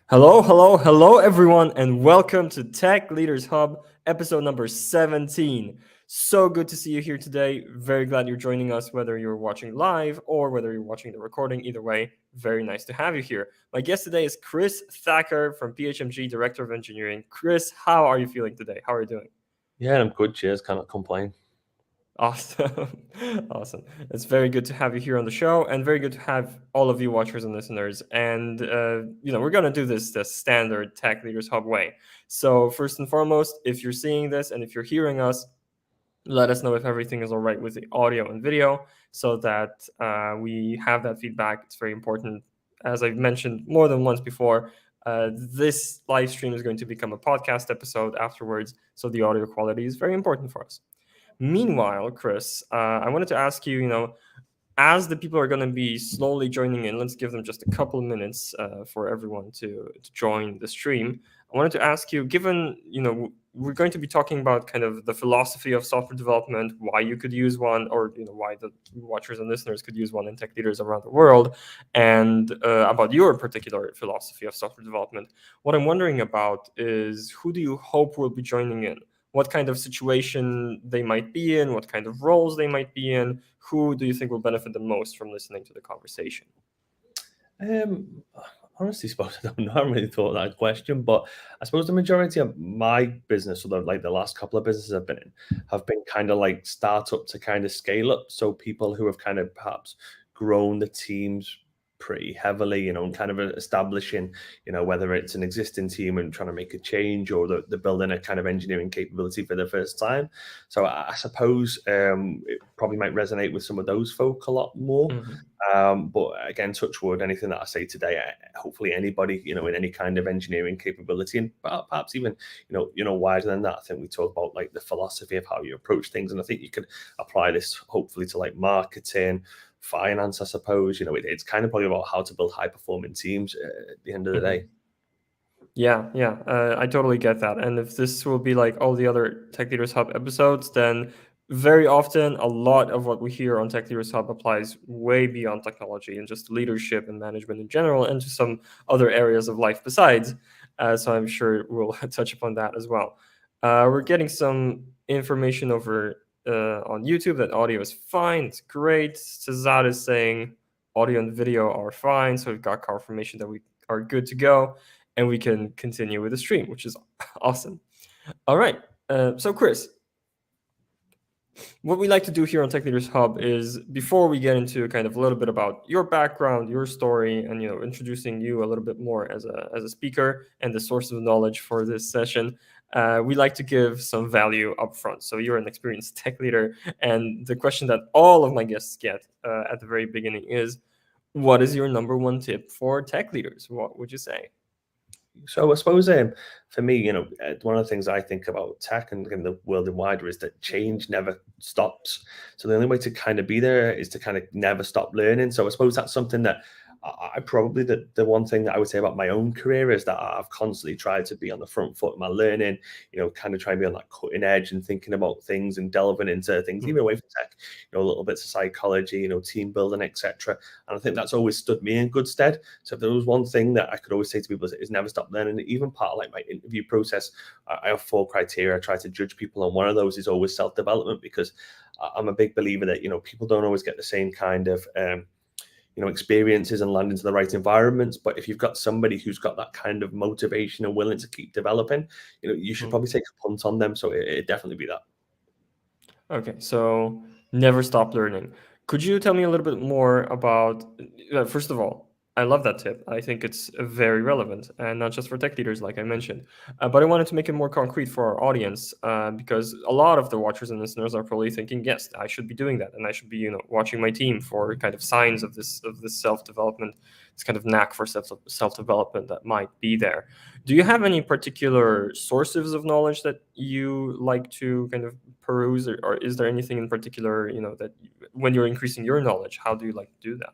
Hello, everyone, and welcome to Tech Leaders Hub, episode number 17. So good to see you here today. Very glad you're joining us, whether you're watching live or whether you're watching the recording. Either way, very nice to have you here. My guest today is Chris Thacker from PHMG, Director of Engineering. Chris, how are you feeling today? How are you doing? Yeah, I'm good. Cheers. Cannot complain. Awesome. Awesome. It's very good to have you here on the show and very good to have all of you watchers and listeners. And, we're going to do this the standard Tech Leaders Hub way. So, first and foremost, if you're seeing this and if you're hearing us, let us know if everything is all right with the audio and video so that we have that feedback. It's very important. As I've mentioned more than once before, this live stream is going to become a podcast episode afterwards. So, the audio quality is very important for us. Meanwhile, Chris, I wanted to ask you, as the people are going to be slowly joining in, let's give them just a couple of minutes for everyone to join the stream. I wanted to ask you, given, we're going to be talking about kind of the philosophy of software development, why you could use one, or, why the watchers and listeners could use one in tech leaders around the world, and about your particular philosophy of software development. What I'm wondering about is who do you hope will be joining in? What kind of situation they might be in, what kind of roles they might be in, who do you think will benefit the most from listening to the conversation? Um, Honestly, suppose I don't know. I haven't really thought of that question, but I suppose the majority of my business, or the last couple of businesses I've been in, have been kind of like startup to kind of scale up. So people who have kind of perhaps grown the teams pretty heavily, and kind of establishing, whether it's an existing team and trying to make a change, or they're building a kind of engineering capability for the first time. So I suppose it probably might resonate with some of those folk a lot more. Mhm. But again, touch wood, anything that I say today, hopefully anybody, in any kind of engineering capability, and perhaps even, wider than that. I think we talk about like the philosophy of how you approach things. And I think you could apply this hopefully to like marketing, finance, I suppose. It's kind of probably about how to build high performing teams at the end of the day. Mhm. Yeah, I totally get that. And if this will be like all the other Tech Leaders Hub episodes, then very often a lot of what we hear on Tech Leaders Hub applies way beyond technology and just leadership and management in general, and to some other areas of life besides. So I'm sure we'll touch upon that as well. We're getting some information over on YouTube that audio is fine. It's great. Cesar is saying audio and video are fine. So we've got confirmation that we are good to go and we can continue with the stream, which is awesome. All right. So, Chris, what we like to do here on Tech Leaders Hub is before we get into kind of a little bit about your background, your story, and introducing you a little bit more as a speaker and the source of knowledge for this session. We like to give some value up front. So you're an experienced tech leader, and the question that all of my guests get at the very beginning is, what is your number one tip for tech leaders? What would you say? So I suppose for me, one of the things I think about tech and in the world and wider is that change never stops. So the only way to kind of be there is to kind of never stop learning. So I suppose that's something that I probably the one thing that I would say about my own career is that I've constantly tried to be on the front foot of my learning, kind of trying to be on that cutting edge and thinking about things and delving into things, even away from tech, little bits of psychology, team building, etc. And I think that's always stood me in good stead. So if there was one thing that I could always say to people is never stop learning. Even part of like my interview process, I have 4 criteria I try to judge people on. One of those is always self-development, because I'm a big believer that, people don't always get the same kind of experiences and land into the right environments. But if you've got somebody who's got that kind of motivation and willing to keep developing, you should probably take a punt on them. So it'd definitely be that. Okay, so never stop learning. Could you tell me a little bit more about, first of all, I love that tip. I think it's very relevant and not just for tech leaders, like I mentioned. But I wanted to make it more concrete for our audience because a lot of the watchers and listeners are probably thinking, yes, I should be doing that, and I should be, watching my team for kind of signs of this self development, this kind of knack for self development that might be there. Do you have any particular sources of knowledge that you like to kind of peruse, or is there anything in particular, that when you're increasing your knowledge, how do you like to do that?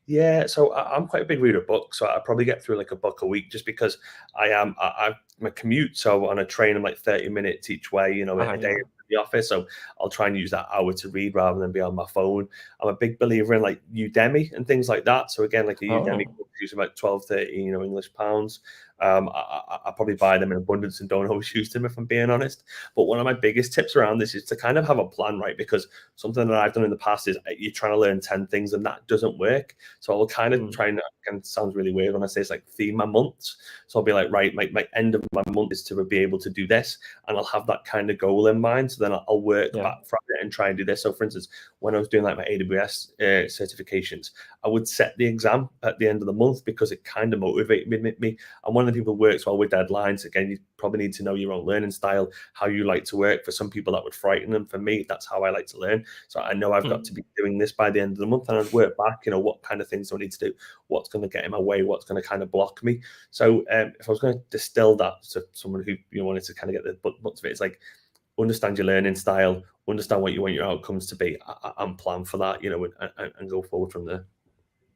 Yeah, so I'm quite a big reader of books. So I probably get through like a book a week, just because I'm a commute. So on a train, I'm like 30 minutes each way, a day Yeah. to the office. So I'll try and use that hour to read rather than be on my phone. I'm a big believer in like Udemy and things like that. So again, like a Udemy Oh. course is about 12, 13, English pounds. I probably buy them in abundance and don't always use them, if I'm being honest. But one of my biggest tips around this is to kind of have a plan, right? Because something that I've done in the past is you're trying to learn 10 things and that doesn't work. So I'll kind of try and it sounds really weird when I say it's like theme my months. So I'll be like, right, my end of my month is to be able to do this, and I'll have that kind of goal in mind. So then I'll work back from it and try and do this. So for instance, when I was doing like my AWS certifications, I would set the exam at the end of the month because it kind of motivated me. And one of the people who works well with deadlines, again, you probably need to know your own learning style, how you like to work. For some people that would frighten them. For me, that's how I like to learn. So I know I've got to be doing this by the end of the month, and I'd work back, what kind of things do I need to do? What's going to get in my way? What's going to kind of block me? So if I was going to distill that to someone who wanted to kind of get the butts of it, it's like, understand your learning style, understand what you want your outcomes to be, and plan for that, and go forward from there.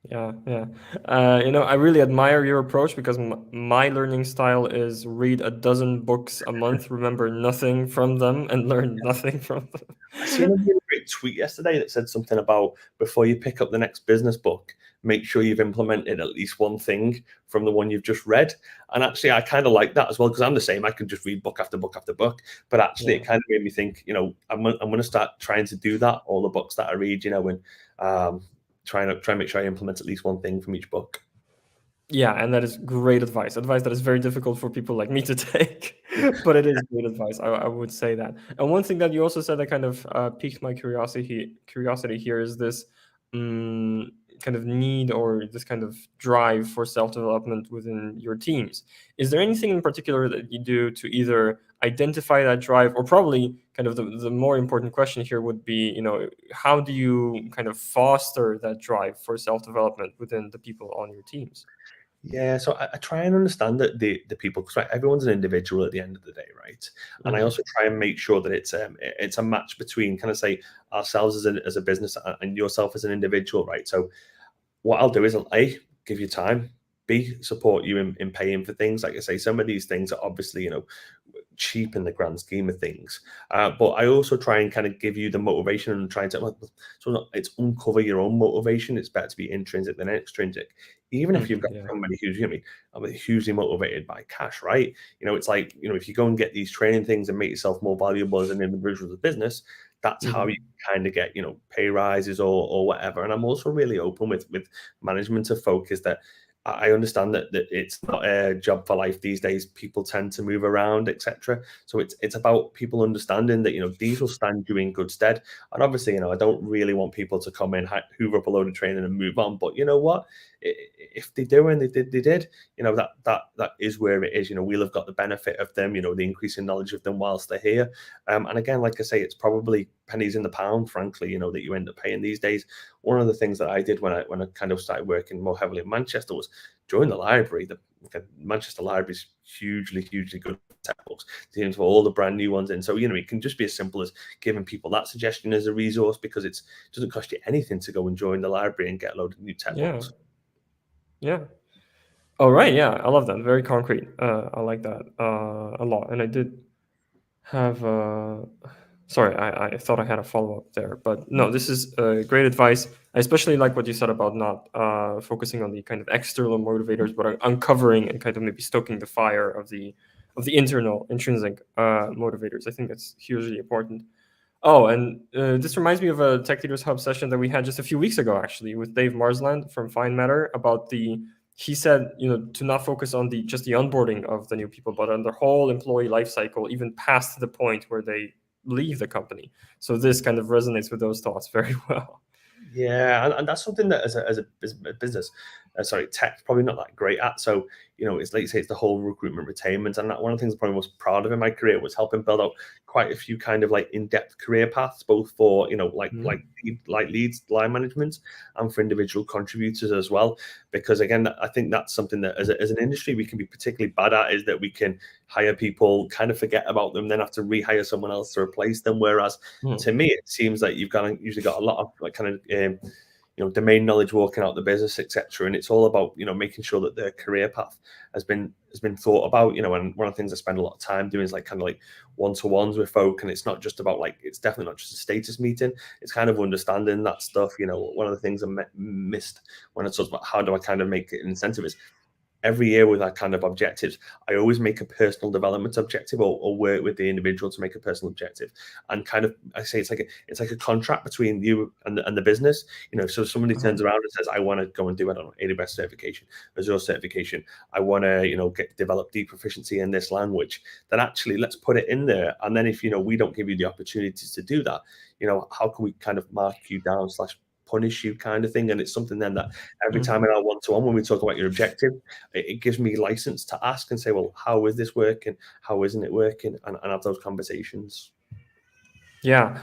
Yeah. I really admire your approach, because my learning style is read a dozen books a month, remember nothing from them, and learn nothing from them. I seen a really great tweet yesterday that said something about, before you pick up the next business book, make sure you've implemented at least one thing from the one you've just read. And actually, I kind of like that as well, because I'm the same. I can just read book after book after book. But actually, it kind of made me think, I'm going to start trying to do that, all the books that I read, and try and make sure I implement at least one thing from each book. Yeah, and that is great advice that is very difficult for people like me to take, but it is great advice. I would say that. And one thing that you also said that kind of piqued my curiosity here is this kind of need, or this kind of drive for self-development within your teams. Is there anything in particular that you do to either identify that drive, or probably kind of the more important question here would be, how do you kind of foster that drive for self-development within the people on your teams? Yeah, so I try and understand that the people, because everyone's an individual at the end of the day, right? And I also try and make sure that it's a match between, kind of say, ourselves as a business and yourself as an individual, right? So what I'll do is, A, give you time, B, support you in paying for things. Like I say, some of these things are obviously, cheap in the grand scheme of things. But I also try and kind of give you the motivation and try to, it's uncover your own motivation. It's better to be intrinsic than extrinsic. Even if you've got somebody who's, I'm hugely motivated by cash, right? It's like, if you go and get these training things and make yourself more valuable as an individual as a business, that's how you kind of get, pay rises or whatever. And I'm also really open with management to focus that I understand that it's not a job for life these days. People tend to move around, etc. So it's about people understanding that these will stand you in good stead. And obviously, I don't really want people to come in, hoover up a load of training and move on. But you know what? If they do and they did, that is where it is. We'll have got the benefit of them. The increase in knowledge of them whilst they're here. And again, like I say, it's probably pennies in the pound, frankly, that you end up paying these days. One of the things that I did when I kind of started working more heavily in Manchester was join the library. The Manchester Library is hugely good textbooks. Teams for all the brand new ones in. So it can just be as simple as giving people that suggestion as a resource, because it doesn't cost you anything to go and join the library and get a load of new textbooks. Yeah. All right. Yeah, I love that. Very concrete. I like that a lot. And I did have. Sorry, I thought I had a follow up there, but no, this is great advice. I especially like what you said about not focusing on the kind of external motivators, but uncovering and kind of maybe stoking the fire of the internal intrinsic motivators. I think that's hugely important. Oh, and this reminds me of a Tech Leaders Hub session that we had just a few weeks ago, actually, with Dave Marsland from Fine Matter about he said, to not focus on just the onboarding of the new people, but on the whole employee life cycle, even past the point where they leave the company. So this kind of resonates with those thoughts very well. Yeah, and that's something that as a business, tech's probably not that great at. So, it's like you say, it's the whole recruitment retainment. And one of the things I'm probably most proud of in my career was helping build out quite a few kind of like in-depth career paths, both for, like leads, line management, and for individual contributors as well. Because again, I think that's something that as an industry we can be particularly bad at, is that we can hire people, kind of forget about them, then have to rehire someone else to replace them. Whereas to me, it seems like you've usually got a lot of like kind of domain knowledge walking out the business, etc. And it's all about making sure that their career path has been thought about. And one of the things I spend a lot of time doing is like kind of like one-to-ones with folk, and it's not just about like, it's definitely not just a status meeting. It's kind of understanding that stuff. One of the things I missed when I talked about how do I kind of make it an incentive is every year with that kind of objectives, I always make a personal development objective, or work with the individual to make a personal objective. And kind of, I say it's like a contract between you and the business. So if somebody turns around and says, I want to go and do, I don't know, AWS certification, Azure certification, I want to, develop deep proficiency in this language, then actually let's put it in there. And then if, we don't give you the opportunity to do that, how can we kind of mark you down / punish you, kind of thing? And it's something then that every time in our one-to-one, when we talk about your objective, it gives me license to ask and say, well, how is this working? How isn't it working? And have those conversations. Yeah,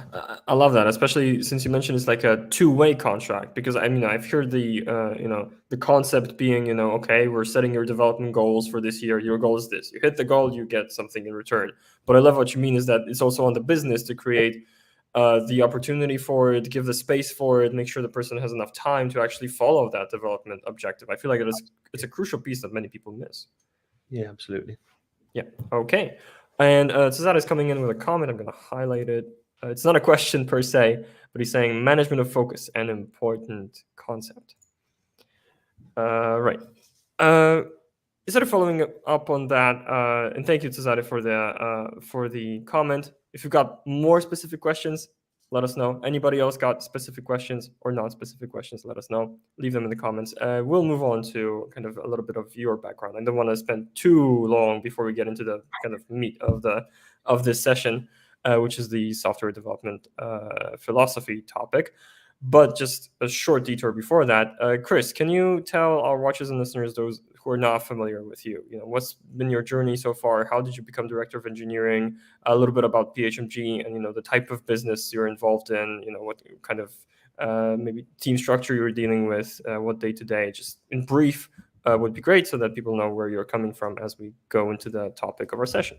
I love that, especially since you mentioned it's like a two-way contract. Because I mean, I've heard the the concept being, okay, we're setting your development goals for this year. Your goal is this. You hit the goal, you get something in return. But I love what you mean is that it's also on the business to create the opportunity for it, give the space for it, make sure the person has enough time to actually follow that development objective. I feel like it's a crucial piece that many people miss. Yeah, absolutely. Yeah. Okay. And Cesar is coming in with a comment. I'm going to highlight it. It's not a question per se, but he's saying management of focus, an important concept. Right. Instead of following up on that, and thank you, Cesare, for the comment. If you've got more specific questions, let us know. Anybody else got specific questions or non-specific questions, let us know. Leave them in the comments. We'll move on to kind of a little bit of your background. I don't want to spend too long before we get into the kind of meat of this session, which is the software development philosophy topic. But just a short detour before that, Chris, can you tell our watchers and listeners, those who are not familiar with you, what's been your journey so far? How did you become director of engineering? A little bit about PHMG and the type of business you're involved in. What kind of maybe team structure you're dealing with, what day to day. Just in brief would be great, so that people know where you're coming from as we go into the topic of our session.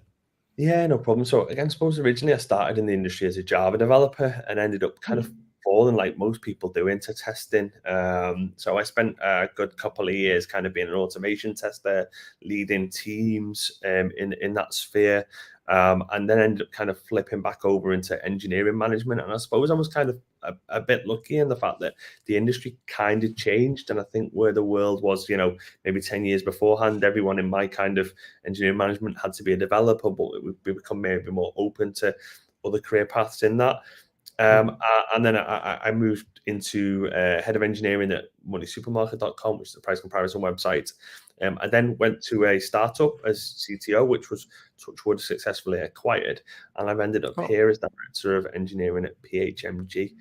Yeah, no problem. So again, suppose originally I started in the industry as a Java developer and ended up kind of falling, like most people do, into testing. So I spent a good couple of years kind of being an automation tester, leading teams in that sphere, and then ended up kind of flipping back over into engineering management. And I suppose I was kind of a bit lucky in the fact that the industry kind of changed. And I think where the world was, maybe 10 years beforehand, everyone in my kind of engineering management had to be a developer, but we become maybe more open to other career paths in that. And then I moved into head of engineering at moneysupermarket.com, which is a price comparison website. I then went to a startup as CTO, which was Touchwood successfully acquired. And I've ended up here as director of engineering at PHMG.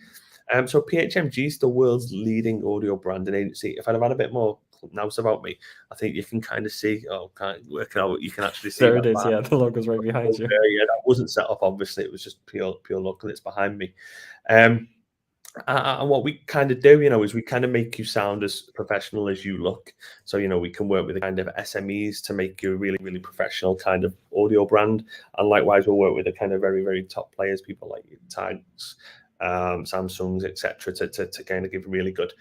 So PHMG is the world's leading audio branding agency. If I'd have had a bit more nous about me, I think you can kind of see, can't work it out, you can actually see there it is. Yeah, the logo's right behind you. Yeah, that wasn't set up, obviously. It was just pure look, and it's behind me. And what we kind of do, is we kind of make you sound as professional as you look. So, we can work with the kind of SMEs to make you a really, really professional kind of audio brand. And likewise, we'll work with the kind of very, very top players, people like Tags, Samsungs, etc., to kind of give really good,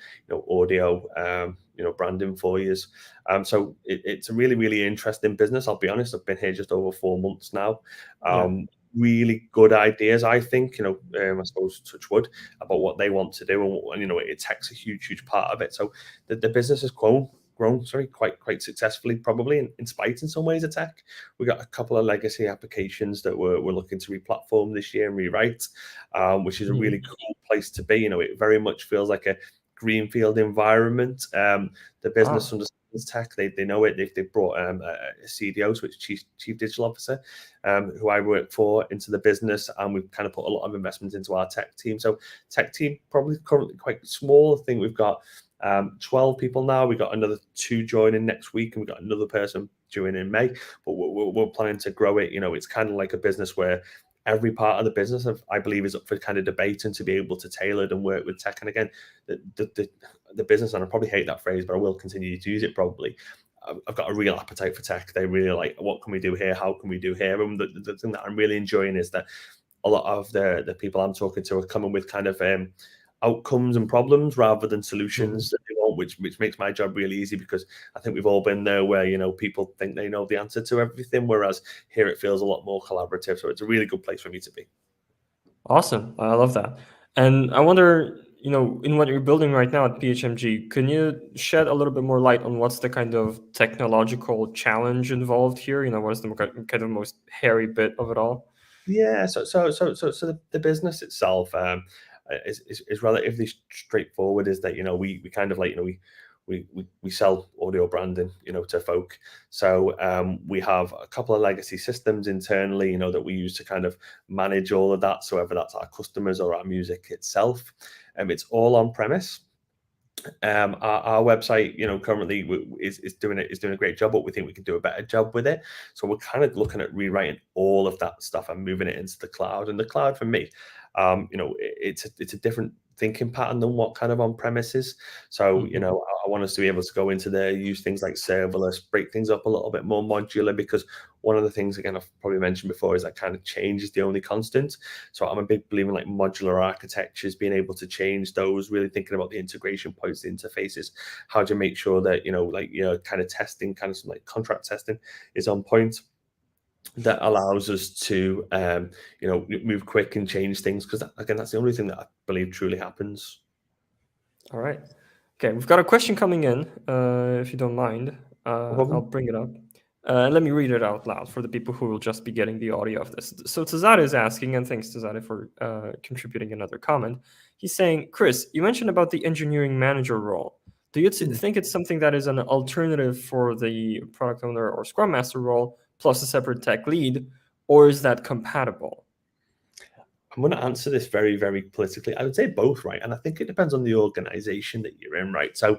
audio, branding for you. So it's a really, really interesting business. I'll be honest, I've been here just over 4 months now. Really good ideas, I think, I suppose, Touchwood, about what they want to do, and it takes a huge part of it. So the business has grown quite successfully, probably in spite in some ways of tech. We got a couple of legacy applications that we're looking to replatform this year and rewrite, which is a really cool place to be. It very much feels like a greenfield environment. The business understands tech, they know it. They've brought a CDO, so it's chief digital officer, who I work for, into the business, and we've kind of put a lot of investment into our tech team. So tech team probably currently quite small. I think we've got 12 people now. We got another 2 joining next week, and we got another person joining in May. But we're planning to grow it. It's kind of like a business where every part of the business, I believe, is up for kind of debate, and to be able to tailor it and work with tech. And again, the business, and I probably hate that phrase, but I will continue to use it probably. I've got a real appetite for tech. They really like, what can we do here? How can we do here? And the thing that I'm really enjoying is that a lot of the people I'm talking to are coming with kind of outcomes and problems rather than solutions that they want, which makes my job really easy, because I think we've all been there where, people think they know the answer to everything, whereas here it feels a lot more collaborative. So it's a really good place for me to be. Awesome. I love that. And I wonder, in what you're building right now at PHMG, can you shed a little bit more light on what's the kind of technological challenge involved here? What is the kind of most hairy bit of it all? Yeah, the business itself is relatively straightforward. Is that we kind of like we sell audio branding to folk. So we have a couple of legacy systems internally that we use to kind of manage all of that. So whether that's our customers or our music itself, it's all on premise. Our website, currently is doing a great job, but we think we can do a better job with it. So we're kind of looking at rewriting all of that stuff and moving it into the cloud. And the cloud for me, it's a different thinking pattern than what kind of on premises. So I want us to be able to go into there, use things like serverless, break things up a little bit more modular, because one of the things, again, I've probably mentioned before, is that kind of change is the only constant. So I'm a big believer in like modular architectures, being able to change those, really thinking about the integration points, the interfaces. How do you make sure that kind of testing, kind of some like contract testing is on point, that allows us to move quick and change things, because again, that's the only thing that I believe truly happens. All right. Okay, we've got a question coming in. If you don't mind, I'll bring it up. Let me read it out loud for the people who will just be getting the audio of this. So Tazada is asking, and thanks Tazada for contributing another comment. He's saying, Chris, you mentioned about the engineering manager role. Do you think it's something that is an alternative for the product owner or scrum master role plus a separate tech lead, or is that compatible? I'm going to answer this very, very politically. I would say both, right? And I think it depends on the organization that you're in, right? So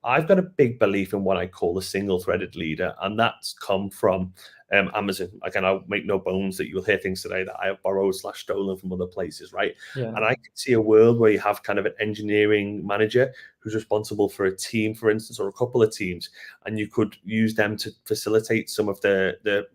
I've got a big belief in what I call the single-threaded leader, and that's come from Amazon. Again, I'll make no bones that you'll hear things today that I have borrowed/stolen from other places, right? Yeah. And I can see a world where you have kind of an engineering manager who's responsible for a team, for instance, or a couple of teams, and you could use them to facilitate some of the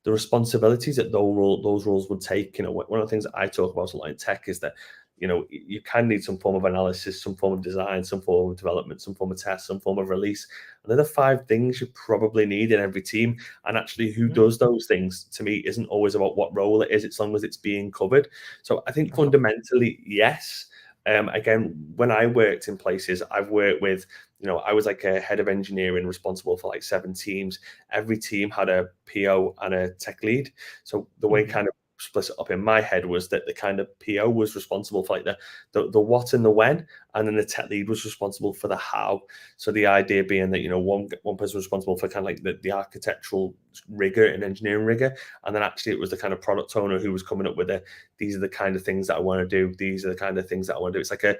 responsibilities that those roles would take. One of the things that I talk about a lot in tech is that you can need some form of analysis, some form of design, some form of development, some form of test, some form of release. And they're the 5 things you probably need in every team. And actually, who does those things, to me, isn't always about what role it is, as long as it's being covered. So I think fundamentally, yes. Again, when I worked in places, I've worked with, I was like a head of engineering responsible for like 7 teams. Every team had a PO and a tech lead. So the way kind of split it up in my head was that the kind of PO was responsible for like the what and the when, and then the tech lead was responsible for the how. So the idea being that one person was responsible for kind of like the architectural rigor and engineering rigor, and then actually it was the kind of product owner who was coming up with these are the kind of things that I want to do, these are the kind of things that I want to do. It's like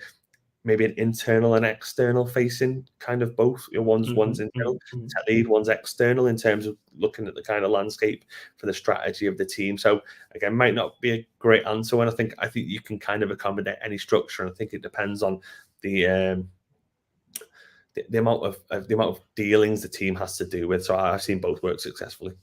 maybe an internal and external facing kind of both. One's internal tech lead, one's external in terms of looking at the kind of landscape for the strategy of the team. So again, might not be a great answer, and I think you can kind of accommodate any structure, and I think it depends on the amount of dealings the team has to do with. So I've seen both work successfully.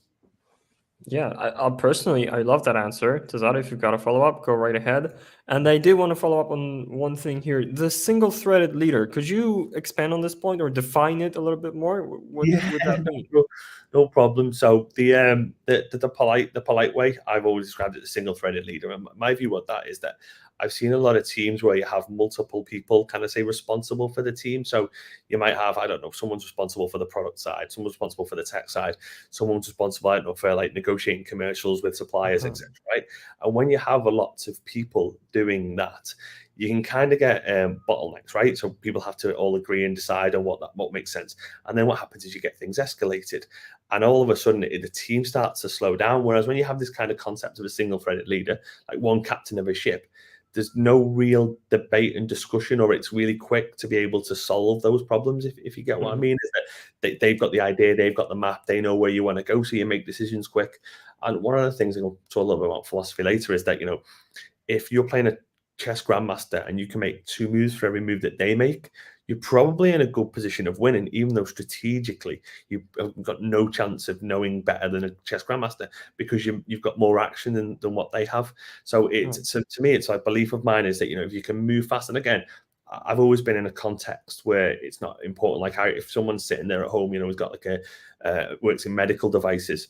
Yeah, I personally, I love that answer. Tazada, if you've got a follow-up, go right ahead. And I did want to follow up on one thing here. The single-threaded leader, could you expand on this point or define it a little bit more? What would that mean? No problem. So the polite way, I've always described it as single-threaded leader. And my view of that is that I've seen a lot of teams where you have multiple people kind of say responsible for the team. So you might have, I don't know, someone's responsible for the product side, someone's responsible for the tech side, someone's responsible, I don't know, for like negotiating commercials with suppliers, etc. Right? And when you have a lot of people doing that, you can kind of get bottlenecks, right? So people have to all agree and decide on what makes sense. And then what happens is you get things escalated, and all of a sudden the team starts to slow down. Whereas when you have this kind of concept of a single-threaded leader, like one captain of a ship, there's no real debate and discussion, or it's really quick to be able to solve those problems, if you get what I mean. Is that they've got the idea, they've got the map, they know where you want to go, so you make decisions quick. And one of the things, and we'll talk a little bit about philosophy later, is that if you're playing a chess grandmaster and you can make 2 moves for every move that they make, you're probably in a good position of winning, even though strategically you've got no chance of knowing better than a chess grandmaster, because you've got more action than what they have. So so to me, it's a belief of mine is that if you can move fast, and again, I've always been in a context where it's not important. Like if someone's sitting there at home, who's got like works in medical devices,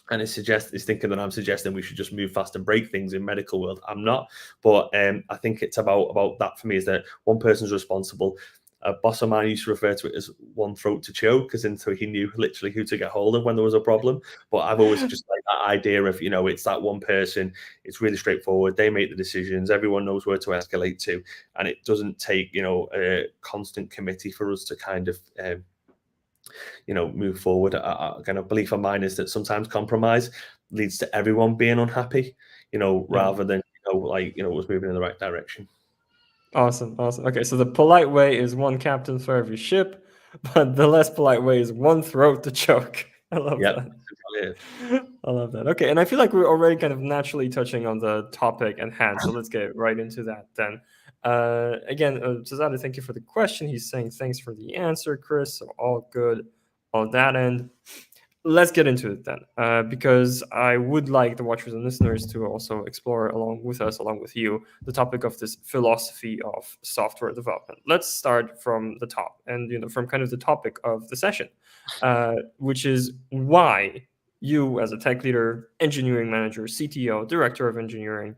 and it's thinking that I'm suggesting we should just move fast and break things in medical world. I'm not, but I think it's about that for me, is that one person's responsible. A boss of mine used to refer to it as one throat to choke, because until he knew literally who to get hold of when there was a problem. But I've always just like that idea of, it's that one person. It's really straightforward. They make the decisions. Everyone knows where to escalate to, and it doesn't take a constant committee for us to kind of move forward. A kind of belief of mine is that sometimes compromise leads to everyone being unhappy, rather than was moving in the right direction. Awesome. Okay, so the polite way is one captain for every ship, but the less polite way is one throat to choke. I love that. I love that. Okay, and I feel like we're already kind of naturally touching on the topic at hand, so let's get right into that then. Again, Cesare, thank you for the question. He's saying thanks for the answer, Chris. So all good on that end. Let's get into it then, because I would like the watchers and listeners to also explore along with us, along with you, the topic of this philosophy of software development. Let's start from the top, and from kind of the topic of the session, which is why you, as a tech leader, engineering manager, CTO, director of engineering,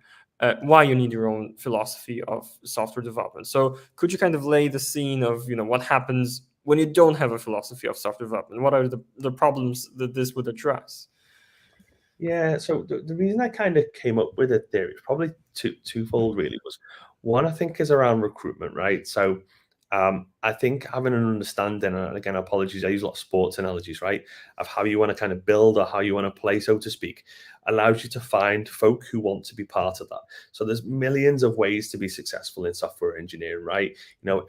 why you need your own philosophy of software development. So could you kind of lay the scene of what happens when you don't have a philosophy of software development? What are the problems that this would address? Yeah, so the reason I kind of came up with a theory is probably twofold, really. Was one, I think, is around recruitment, right? So I think having an understanding, and again, apologies, I use a lot of sports analogies, right, of how you want to kind of build or how you want to play, so to speak, allows you to find folk who want to be part of that. So there's millions of ways to be successful in software engineering, right?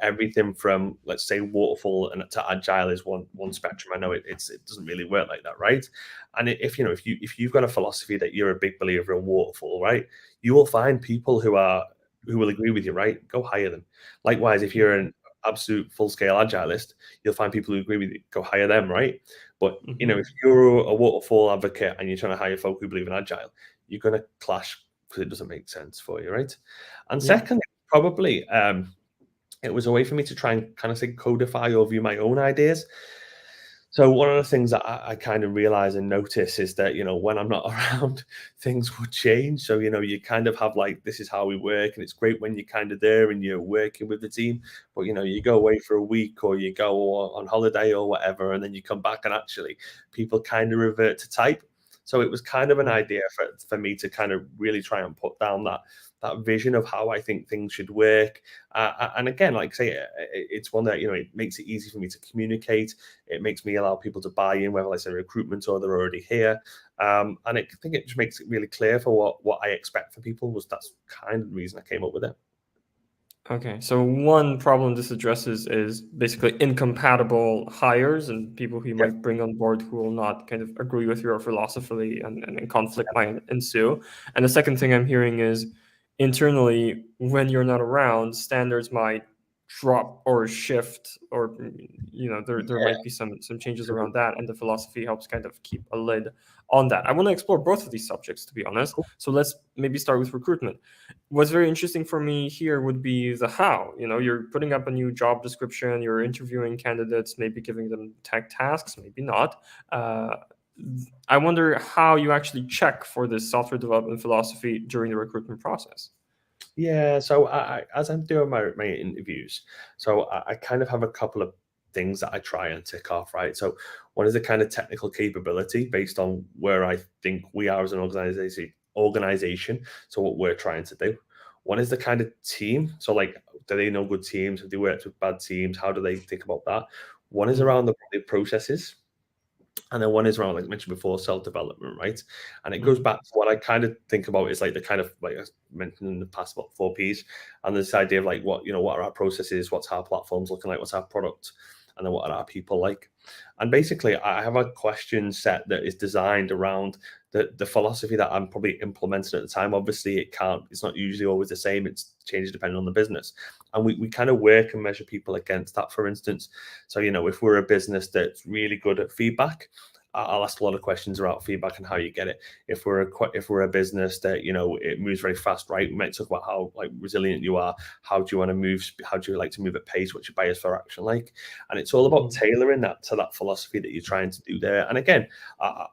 Everything from, let's say, waterfall and to agile is one spectrum. I know it doesn't really work like that, right? And if you've got a philosophy that you're a big believer in waterfall, right, you will find people who will agree with you, right? Go hire them. Likewise, if you're an absolute full-scale agilist, you'll find people who agree with you. Go hire them, right? But if you're a waterfall advocate and you're trying to hire folk who believe in agile, you're going to clash because it doesn't make sense for you, right? And secondly, probably it was a way for me to try and kind of say codify or view my own ideas. So one of the things that I kind of realize and notice is that, when I'm not around, things would change. So, you kind of have like, this is how we work. And it's great when you're kind of there and you're working with the team. But, you go away for a week or you go on holiday or whatever, and then you come back and actually people kind of revert to type. So it was kind of an idea for me to kind of really try and put down that vision of how I think things should work. And again, like I say, it's one that, it makes it easy for me to communicate. It makes me allow people to buy in, whether I say recruitment or they're already here. And I think it just makes it really clear for what I expect for people. That's kind of the reason I came up with it. Okay, so one problem this addresses is basically incompatible hires and people who you might bring on board who will not kind of agree with your philosophy, and conflict might ensue. And the second thing I'm hearing is internally, when you're not around, standards might drop or shift, or there might be some changes around that, and the philosophy helps kind of keep a lid on that. I want to explore both of these subjects, to be honest. Cool. So let's maybe start with recruitment. What's very interesting for me here would be the how. You're putting up a new job description, you're interviewing candidates, maybe giving them tech tasks, maybe not. I wonder how you actually check for this software development philosophy during the recruitment process. Yeah, so as I'm doing my interviews, so I kind of have a couple of things that I try and tick off, right? So one is the kind of technical capability based on where I think we are as an organization, so what we're trying to do. One is the kind of team, so like, do they know good teams? Have they worked with bad teams? How do they think about that? One is around the processes. And then one is around, like I mentioned before, self-development, right? And it goes back to what I kind of think about is like the kind of, like I mentioned in the past, about 4Ps, and this idea of like what are our processes, what's our platforms looking like, what's our product, and then what are our people like. And basically I have a question set that is designed around the philosophy that I'm probably implementing at the time. Obviously it's not usually always the same. It's changes depending on the business. And we kind of work and measure people against that, for instance. So, if we're a business that's really good at feedback, I'll ask a lot of questions about feedback and how you get it. If we're a business that, you know, it moves very fast, right? We might talk about how like resilient you are. How do you want to move? How do you like to move at pace? What's your bias for action like? And it's all about tailoring that to that philosophy that you're trying to do there. And again,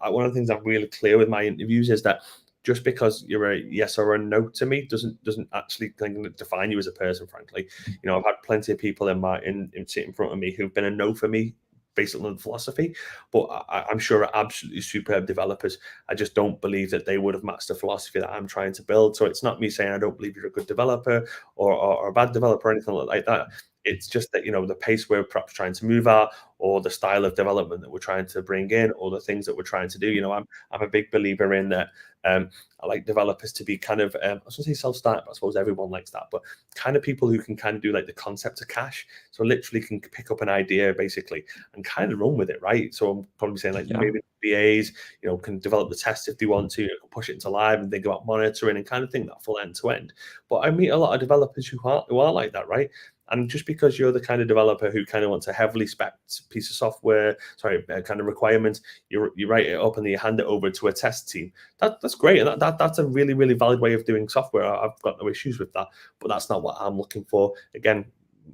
one of the things I'm really clear with my interviews is that just because you're a yes or a no to me doesn't actually define you as a person. Frankly, you know, I've had plenty of people in sit in front of me who've been a no for me based on the philosophy, but I'm sure are absolutely superb developers. I just don't believe that they would have matched the philosophy that I'm trying to build. So it's not me saying I don't believe you're a good developer or a bad developer or anything like that. It's just that, you know, the pace we're perhaps trying to move at, or the style of development that we're trying to bring in, or the things that we're trying to do. You know, I'm a big believer in that. I like developers to be kind of, I was going to say self-starting, but I suppose everyone likes that, but kind of people who can kind of do like the concept of cache. So literally can pick up an idea basically and kind of run with it, right? So I'm probably saying like maybe BAs, you know, can develop the test if they want to, you know, can push it into live and think about monitoring and kind of think that full end to end. But I meet a lot of developers who are like that, right? And just because you're the kind of developer who kind of wants a heavily spec piece of software, kind of requirement, you write it up and then you hand it over to a test team. That's great, and that's a really, really valid way of doing software. I've got no issues with that, but that's not what I'm looking for. Again,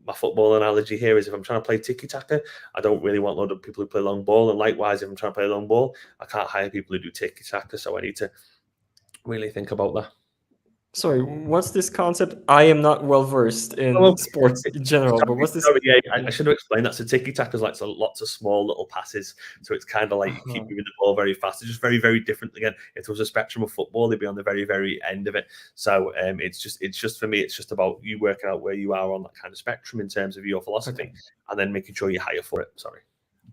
my football analogy here is if I'm trying to play tiki-taka, I don't really want a lot of people who play long ball. And likewise, if I'm trying to play long ball, I can't hire people who do tiki-taka. So I need to really think about that. Sorry, what's this concept? I am not well versed in sports in general, but what's this? Sorry, yeah, I should have explained that. So tiki-taka is like lots of small little passes. So it's kind of like you keep moving the ball very fast. It's just very, very different. Again, if there was a spectrum of football, they'd be on the very, very end of it. So it's just for me, it's just about you working out where you are on that kind of spectrum in terms of your philosophy, and then making sure you hire for it. Sorry.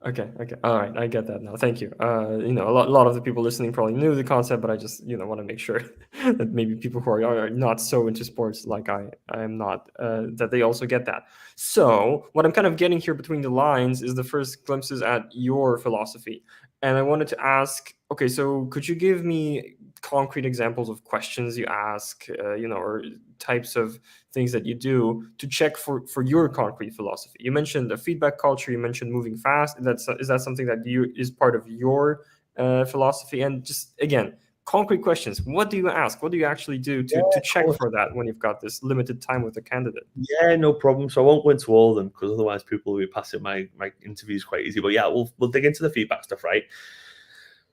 Okay. All right. I get that now. Thank you. You know, a lot of the people listening probably knew the concept, but I just, you know, want to make sure that maybe people who are not so into sports like I am not, that they also get that. So what I'm kind of getting here between the lines is the first glimpses at your philosophy. And I wanted to ask, okay, so could you give me concrete examples of questions you ask, you know, or types of things that you do to check for your concrete philosophy? You mentioned a feedback culture. You mentioned moving fast. Is that something that is part of your philosophy? And just again, concrete questions. What do you ask? What do you actually do to check for that when you've got this limited time with a candidate? Yeah, no problem. So I won't go into all of them because otherwise people will be passing my interviews quite easy. But yeah, we'll dig into the feedback stuff, right?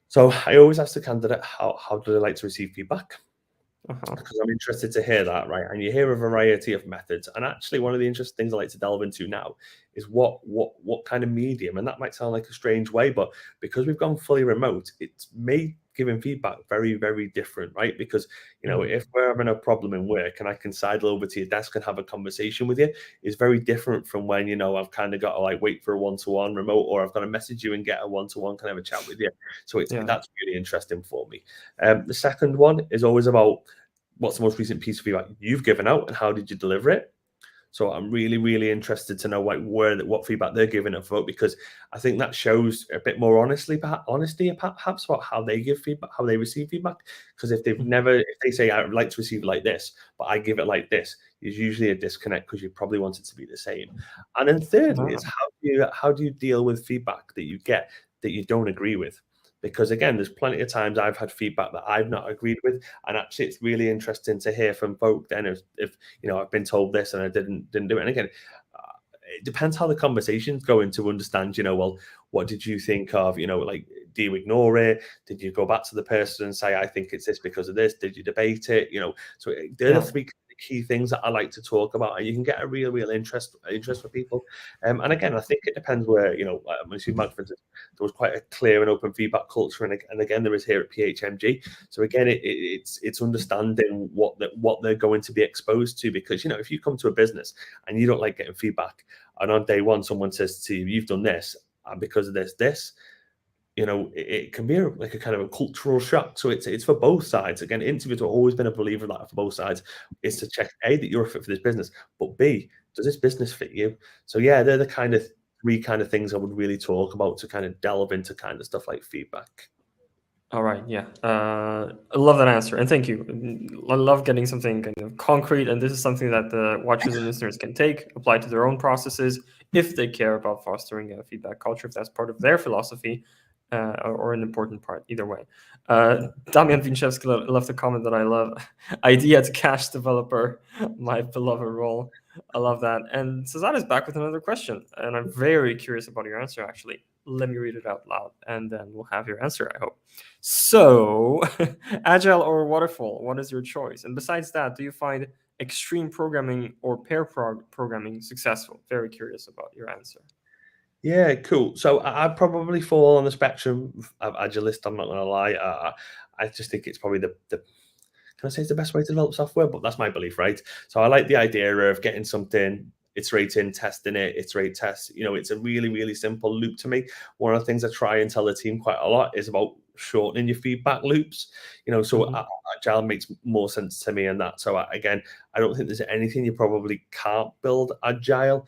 So I always ask the candidate how do they like to receive feedback? Because I'm interested to hear that, right? And you hear a variety of methods. And actually, one of the interesting things I like to delve into now is what kind of medium. And that might sound like a strange way, but because we've gone fully remote, it's made giving feedback very, very different, right? Because, you know, if we're having a problem in work and I can sidle over to your desk and have a conversation with you, is very different from when, you know, I've kind of got to like wait for a one-to-one remote, or I've got to message you and get a one-to-one kind of a chat with you. So that's really interesting for me. The second one is always about what's the most recent piece of feedback you've given out and how did you deliver it? So I'm really, really interested to know what feedback they're giving up for, because I think that shows a bit more honesty perhaps about how they give feedback, how they receive feedback. Because if they say I would like to receive it like this, but I give it like this, there's usually a disconnect because you probably want it to be the same. And then thirdly is how do you deal with feedback that you get that you don't agree with? Because again, there's plenty of times I've had feedback that I've not agreed with, and actually, it's really interesting to hear from folk. Then, if you know, I've been told this and I didn't do it, and again, it depends how the conversation's going to understand. You know, well, what did you think of? You know, like, do you ignore it? Did you go back to the person and say, I think it's this because of this? Did you debate it? You know, so they're the three key things that I like to talk about, and you can get a real interest for people. And again, I think it depends where, you know, for instance, there was quite a clear and open feedback culture, and again, there is here at PHMG. So again, it's understanding what they're going to be exposed to, because, you know, if you come to a business and you don't like getting feedback, and on day one someone says to you, you've done this, and because of this, you know, it can be like a kind of a cultural shock. So it's for both sides. Again, interviews have always been a believer that for both sides is to check A, that you're a fit for this business, but B, does this business fit you? So yeah, they're the kind of three kind of things I would really talk about to kind of delve into kind of stuff like feedback. All right, yeah. I love that answer, and thank you. I love getting something kind of concrete, and this is something that the watchers and listeners can take, apply to their own processes if they care about fostering a feedback culture, if that's part of their philosophy. or an important part, either way. Damian Winchevsky left a comment that I love. Idea to cash developer, my beloved role. I love that. And Cesar is back with another question, and I'm very curious about your answer, actually. Let me read it out loud, and then we'll have your answer, I hope. So, Agile or Waterfall, what is your choice? And besides that, do you find extreme programming or pair programming successful? Very curious about your answer. Yeah, cool. So I probably fall on the spectrum of agilist. I'm not going to lie. I just think it's probably the can I say it's the best way to develop software? But that's my belief, right? So I like the idea of getting something, iterating, testing it, iterate, test. It's a really, really simple loop to me. One of the things I try and tell the team quite a lot is about shortening your feedback loops. So Agile makes more sense to me in that. So again, I don't think there's anything you probably can't build Agile.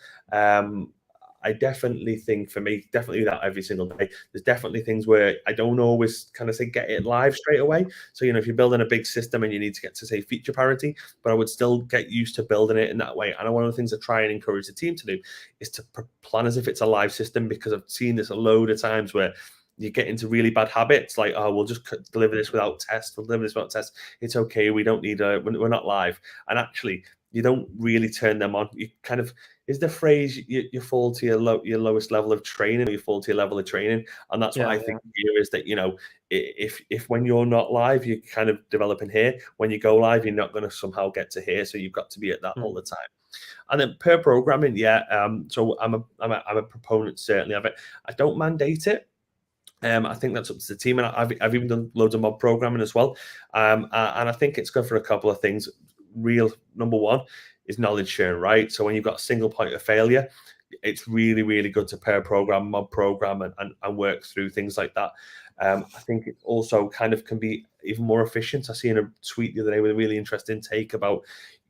I definitely think for me, definitely that every single day. There's definitely things where I don't always kind of say get it live straight away. So, if you're building a big system and you need to get to say feature parity, but I would still get used to building it in that way. And one of the things I try and encourage the team to do is to plan as if it's a live system, because I've seen this a load of times where you get into really bad habits, like, oh, we'll just deliver this without test. We'll deliver this without test. It's okay. We don't need we're not live. And actually, you don't really turn them on. You kind of, is the phrase, you fall to your lowest level of training, or you fall to your level of training. And that's what I think here is that, if when you're not live, you're kind of developing here, when you go live, you're not going to somehow get to here. So you've got to be at that all the time. And then pair programming, so I'm a proponent certainly of it. I don't mandate it. I think that's up to the team, and I've even done loads of mob programming as well. And I think it's good for a couple of things. Real number one is knowledge sharing, right? So when you've got a single point of failure, it's really, really good to pair program, mob program, and work through things like that. I think it also kind of can be even more efficient. I seen a tweet the other day with a really interesting take about,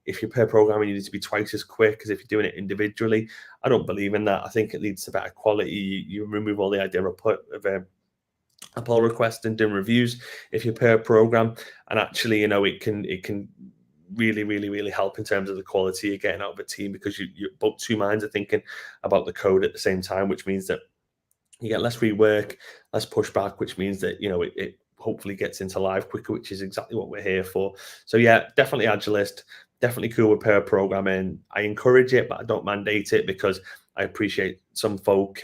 if you're pair programming, you need to be twice as quick as if you're doing it individually. I don't believe in that. I think it leads to better quality. You remove all the idea of a pull request and doing reviews if you pair program, and actually, it can really, really, really help in terms of the quality you're getting out of a team, because you both two minds are thinking about the code at the same time, which means that you get less rework, less pushback, which means that it hopefully gets into live quicker, which is exactly what we're here for. So yeah, definitely agilist, definitely cool with pair programming. I encourage it, but I don't mandate it, because I appreciate some folk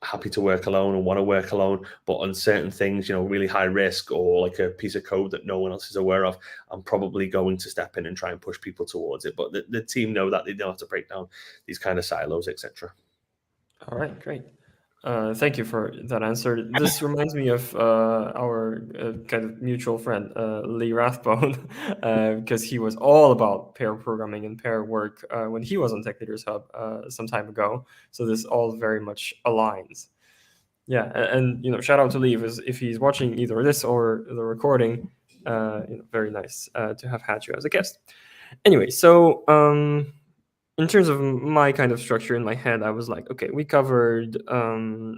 happy to work alone and want to work alone, but on certain things, really high risk, or like a piece of code that no one else is aware of, I'm probably going to step in and try and push people towards it. But the team know that they know how to break down these kind of silos, etc. All right, great. Thank you for that answer. This reminds me of our kind of mutual friend, Lee Rathbone, because he was all about pair programming and pair work when he was on Tech Leaders Hub some time ago. So this all very much aligns. Yeah, and shout out to Lee if he's watching either this or the recording. Very nice to have had you as a guest. Anyway, so in terms of my kind of structure in my head, I was like, okay, we covered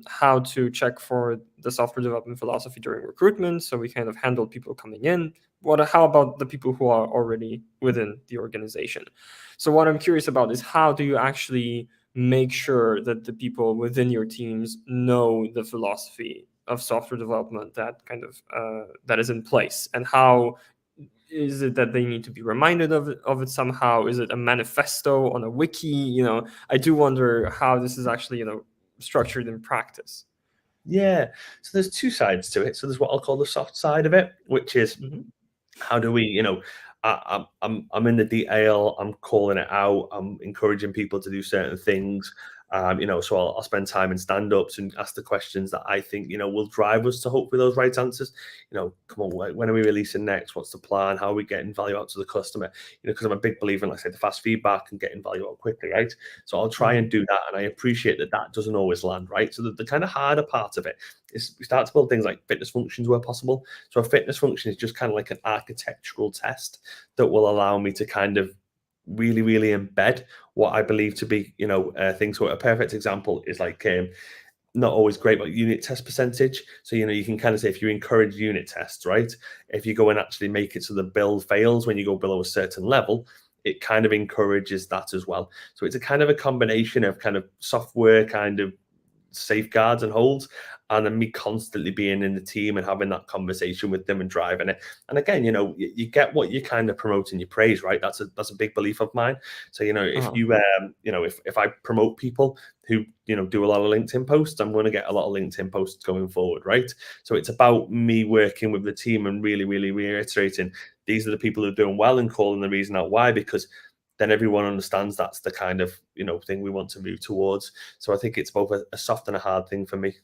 how to check for the software development philosophy during recruitment. So we kind of handled people coming in. How about the people who are already within the organization? So what I'm curious about is, how do you actually make sure that the people within your teams know the philosophy of software development that is in place, and how is it that they need to be reminded of it somehow? Is it a manifesto on a wiki? I do wonder how this is actually, structured in practice. Yeah. So there's two sides to it. So there's what I'll call the soft side of it, which is how do we, I'm in the detail, I'm calling it out, I'm encouraging people to do certain things. So I'll spend time in stand-ups and ask the questions that I think, will drive us to hopefully those right answers. Come on, when are we releasing next? What's the plan? How are we getting value out to the customer? Because I'm a big believer in, like I say, the fast feedback and getting value out quickly, right? So I'll try and do that, and I appreciate that doesn't always land, right? So the kind of harder part of it is we start to build things like fitness functions where possible. So a fitness function is just kind of like an architectural test that will allow me to kind of really, really embed what I believe to be, things. So a perfect example is like, not always great, but unit test percentage. So, you can kind of say, if you encourage unit tests, right? If you go and actually make it so the build fails when you go below a certain level, it kind of encourages that as well. So it's a kind of a combination of kind of software kind of safeguards and holds, and then me constantly being in the team and having that conversation with them and driving it. And again, you get what you kind of promote and you praise, right? That's a big belief of mine. So, if Uh-huh. you, if I promote people who, do a lot of LinkedIn posts, I'm going to get a lot of LinkedIn posts going forward, right? So it's about me working with the team and really, really reiterating these are the people who are doing well and calling the reason out why, because then everyone understands that's the kind of, thing we want to move towards. So I think it's both a soft and a hard thing for me.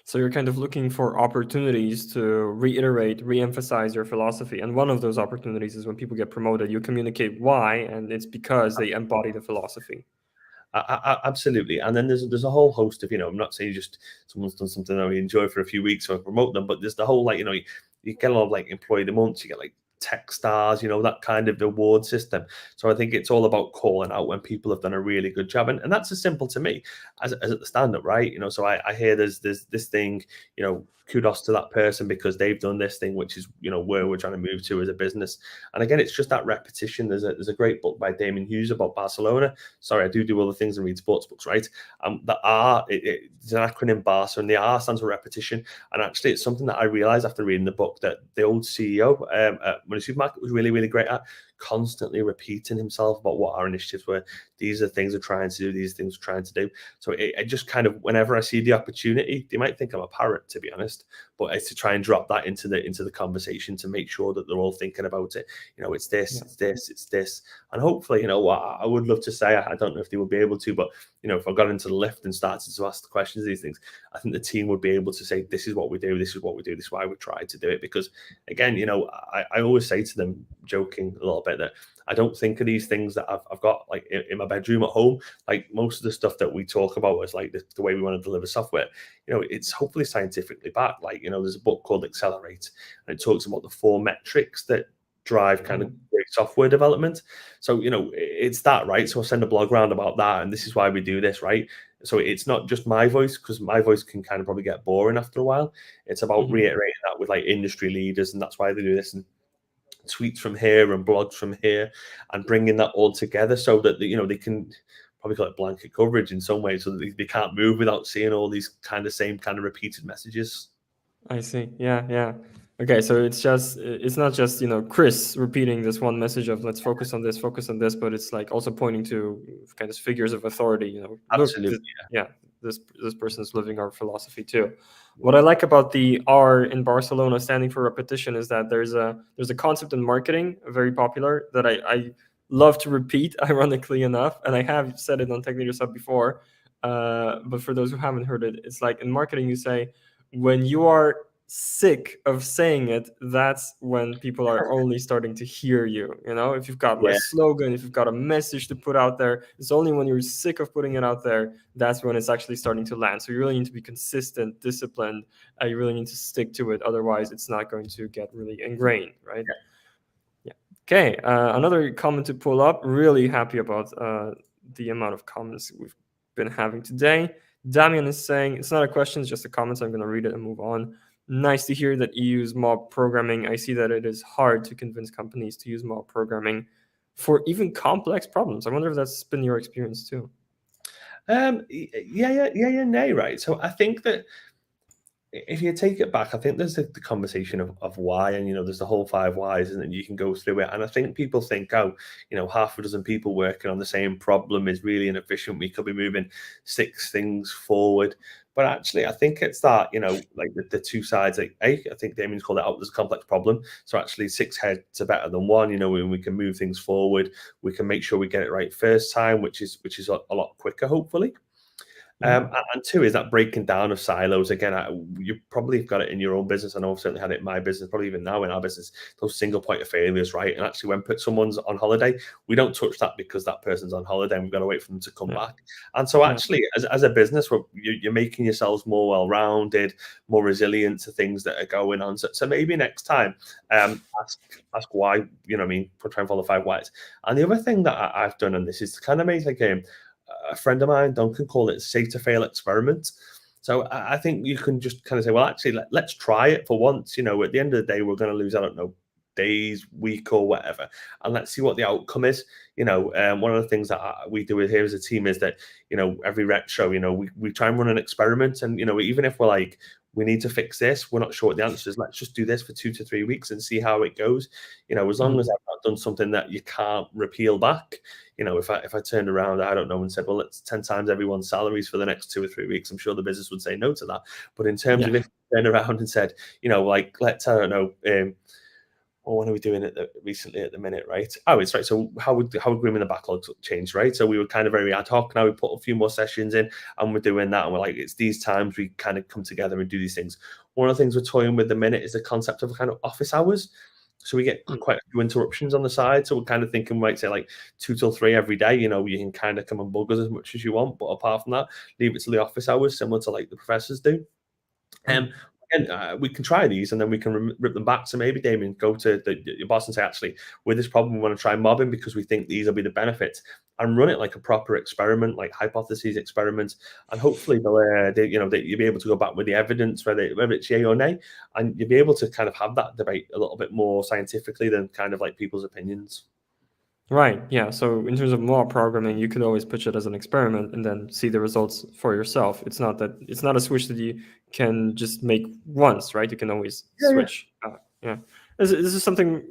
So you're kind of looking for opportunities to reiterate, re-emphasize your philosophy. And one of those opportunities is when people get promoted, you communicate why, and it's because they embody the philosophy. Absolutely. And then there's a whole host of, I'm not saying just someone's done something that we enjoy for a few weeks, so I promote them, but there's the whole, like, you get a lot of like employee of the month, you get like tech stars, that kind of award system. So I think it's all about calling out when people have done a really good job. And that's as simple to me as at the stand-up, right? So I hear there's this thing, kudos to that person because they've done this thing, which is, where we're trying to move to as a business. And again, it's just that repetition. There's a great book by Damon Hughes about Barcelona. Sorry, I do other things and read sports books, right? The R, it's an acronym BARSA, and the R stands for repetition. And actually, it's something that I realized after reading the book that the old CEO at Money Supermarket was really, really great at, constantly repeating himself about what our initiatives were. These are things we're trying to do. These things we're trying to do. So I just kind of, whenever I see the opportunity, they might think I'm a parrot, to be honest, but it's to try and drop that into the conversation to make sure that they're all thinking about it. It's this, Yeah. it's this, it's this, and hopefully, I would love to say, I don't know if they would be able to, but if I got into the lift and started to ask the questions of these things, I think the team would be able to say, this is what we do, this is what we do, this is why we try to do it. Because again, I always say to them, joking a little bit, that I don't think of these things that I've got like in my bedroom at home. Like most of the stuff that we talk about is like the way we want to deliver software. It's hopefully scientifically backed. Like, there's a book called Accelerate, and it talks about the 4 metrics that drive kind of great software development. So, it's that, right? So I'll send a blog round about that, and this is why we do this, right? So it's not just my voice, because my voice can kind of probably get boring after a while. It's about reiterating that with like industry leaders, and that's why they do this, and tweets from here and blogs from here, and bringing that all together so that they can probably call it blanket coverage in some ways, so that they can't move without seeing all these same kind of repeated messages. I see. Yeah, yeah. Okay, so it's not just, Chris repeating this one message of let's focus on this, but it's like also pointing to kind of figures of authority, look, Absolutely. yeah, this person's living our philosophy too. What I like about the R in Barcelona standing for repetition is that there's a concept in marketing, very popular, that I love to repeat, ironically enough, and I have said it on techleadershub before, but for those who haven't heard it, it's like in marketing you say, when you are sick of saying it, that's when people are only starting to hear you. If you've got a Yeah. slogan, if you've got a message to put out there, it's only when you're sick of putting it out there, that's when it's actually starting to land. So you really need to be consistent, disciplined. You really need to stick to it. Otherwise, it's not going to get really ingrained, right? Yeah. Okay. Another comment to pull up. Really happy about the amount of comments we've been having today. Damian is saying, it's not a question, it's just a comment, so I'm going to read it and move on. Nice to hear that you use mob programming. I see that it is hard to convince companies to use mob programming for even complex problems. I wonder if that's been your experience too. Nay, right. So I think that if you take it back, I think there's the conversation of why, and there's the whole 5 whys, and then you can go through it. And I think people think, oh, half a dozen people working on the same problem is really inefficient. We could be moving 6 things forward. But actually, I think it's that, like the 2 sides. Like, I think Damien's called it out. There's a complex problem. So actually, 6 heads are better than 1. When we can move things forward, we can make sure we get it right first time, which is a lot quicker, hopefully. And 2 is that breaking down of silos. Again, you probably got it in your own business. I know I've certainly had it in my business, probably even now in our business, those single point of failures, right? And actually, when someone's on holiday, we don't touch that because that person's on holiday and we've got to wait for them to come back. And so actually, as a business, you're making yourselves more well-rounded, more resilient to things that are going on. So maybe next time, ask why, try and follow 5 whys. And the other thing that I've done, and this is to kind of make like a friend of mine, Duncan, called it safe to fail experiment. So I think you can just kind of say, well, actually, let's try it for once. At the end of the day, we're going to lose, I don't know, days, week, or whatever, and let's see what the outcome is. One of the things that we do here as a team is that, every retro, we try and run an experiment, and even if we're like, we need to fix this, we're not sure what the answer is, let's just do this for 2 to 3 weeks and see how it goes. As long as I've not done something that you can't repeal back, if I turned around, I don't know, and said, well, let's 10 times everyone's salaries for the next 2 or 3 weeks, I'm sure the business would say no to that. But in terms of if you turn around and said, like, let's, I don't know, or when are we doing it recently at the minute, right? Oh, it's right. So how would grooming the backlog change, right? So we were kind of very ad hoc. Now we put a few more sessions in, and we're doing that, and we're like, it's these times we kind of come together and do these things. One of the things we're toying with at the minute is the concept of kind of office hours. So we get quite a few interruptions on the side. So we're kind of thinking, we might say like 2 till 3 every day. You can kind of come and bug us as much as you want, but apart from that, leave it to the office hours, similar to like the professors do. And we can try these, and then we can rip them back. So maybe, Damien, go to your boss and say, actually, with this problem, we want to try mobbing because we think these will be the benefits, and run it like a proper experiment, like hypotheses experiments. And hopefully, you'll be able to go back with the evidence, whether it's yay or nay, and you'll be able to kind of have that debate a little bit more scientifically than kind of like people's opinions. Right. Yeah. So in terms of mob programming, you could always pitch it as an experiment and then see the results for yourself. It's not a switch that you can just make once, right? You can always switch. Yeah. This is something,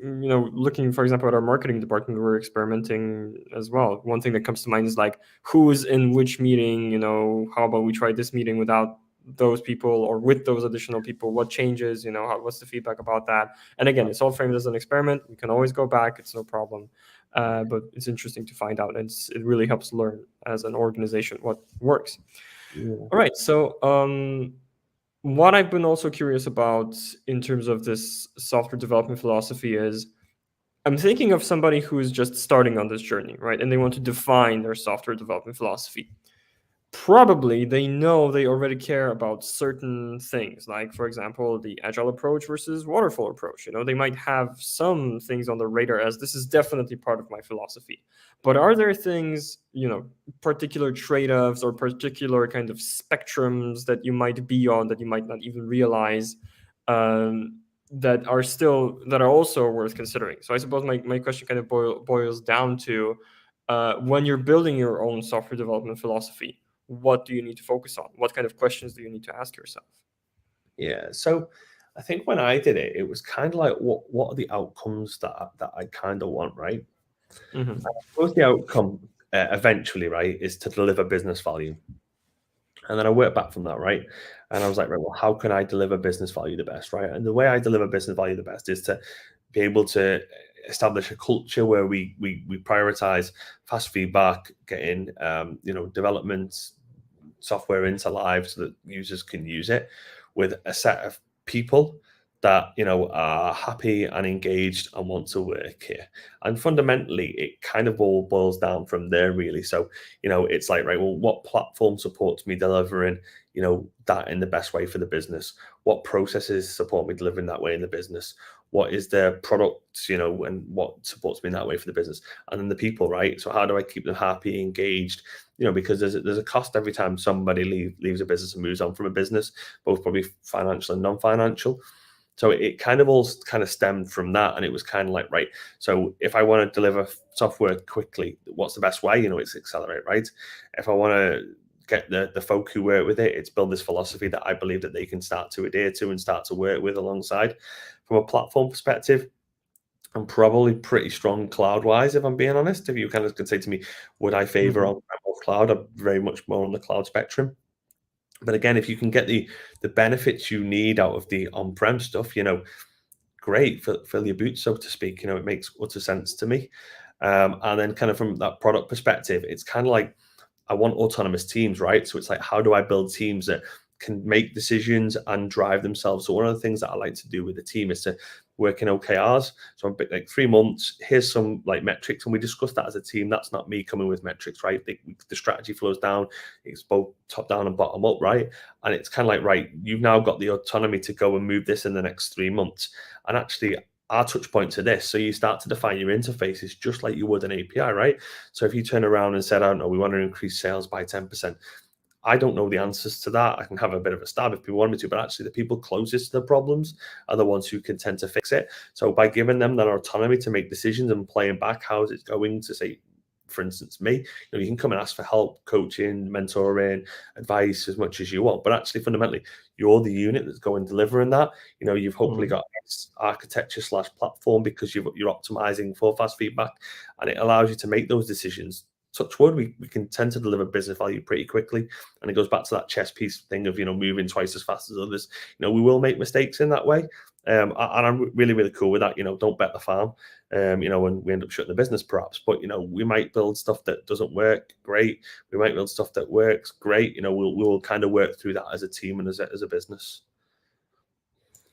looking, for example, at our marketing department, we're experimenting as well. One thing that comes to mind is like, who's in which meeting, how about we try this meeting without those people or with those additional people? What changes, what's the feedback about that? And again, it's all framed as an experiment. We can always go back. It's no problem. But it's interesting to find out, and it really helps learn as an organization what works. All right. So what I've been also curious about in terms of this software development philosophy is I'm thinking of somebody who is just starting on this journey, right? And they want to define their software development philosophy. Probably they know they already care about certain things, like, for example, the agile approach versus waterfall approach. They might have some things on the radar as this is definitely part of my philosophy. But are there things, particular trade-offs or particular kind of spectrums that you might be on that you might not even realize that are also worth considering? So I suppose my question kind of boils down to when you're building your own software development philosophy, what do you need to focus on? What kind of questions do you need to ask yourself? Yeah. So I think when I did it, it was kind of like, what are the outcomes that I kind of want, right? Mm-hmm. What's the outcome eventually, right, is to deliver business value. And then I worked back from that, right? And I was like, right, well, how can I deliver business value the best, right? And the way I deliver business value the best is to be able to establish a culture where we prioritize fast feedback, getting development software into live so that users can use it, with a set of people that are happy and engaged and want to work here. And fundamentally, it kind of all boils down from there, really. So it's like, right, well, what platform supports me delivering that in the best way for the business? What processes support me delivering that way in the business? What is their product, and what supports me in that way for the business? And then the people, right? So how do I keep them happy, engaged? Because there's a cost every time somebody leaves a business and moves on from a business, both probably financial and non-financial. So it kind of all stemmed from that. And it was kind of like, right, so if I want to deliver software quickly, what's the best way? It's accelerate, right? If I want to get the folk who work with it, it's build this philosophy that I believe that they can start to adhere to and start to work with alongside. From a platform perspective, I'm probably pretty strong cloud-wise, if I'm being honest. If you kind of could say to me, would I favor on-prem or cloud? I'm very much more on the cloud spectrum. But again, if you can get the benefits you need out of the on-prem stuff, great, fill your boots, so to speak. It makes utter sense to me. And then kind of from that product perspective, it's kind of like, I want autonomous teams, right? So it's like, how do I build teams that can make decisions and drive themselves? So one of the things that I like to do with the team is to work in OKRs. So I'm like 3 months, here's some like metrics, and we discuss that as a team. That's not me coming with metrics, right? The strategy flows down. It's both top down and bottom up, right? And it's kind of like, right, you've now got the autonomy to go and move this in the next 3 months. And actually, our touch point to this. So you start to define your interfaces just like you would an API, right? So if you turn around and said, I don't know, we want to increase sales by 10%, I don't know the answers to that. I can have a bit of a stab if people want me to, but actually the people closest to the problems are the ones who can tend to fix it. So by giving them that autonomy to make decisions and playing back how's it going to, say, for instance, me, you can come and ask for help, coaching, mentoring, advice as much as you want. But actually, fundamentally, you're the unit that's going delivering that. You've hopefully got this architecture / platform because you're optimizing for fast feedback, and it allows you to make those decisions. Touch wood, we can tend to deliver business value pretty quickly. And it goes back to that chess piece thing of, moving twice as fast as others. We will make mistakes in that way. And I'm really, really cool with that. Don't bet the farm, and we end up shutting the business perhaps. But, we might build stuff that doesn't work. Great. We might build stuff that works. Great. We'll kind of work through that as a team and as a business.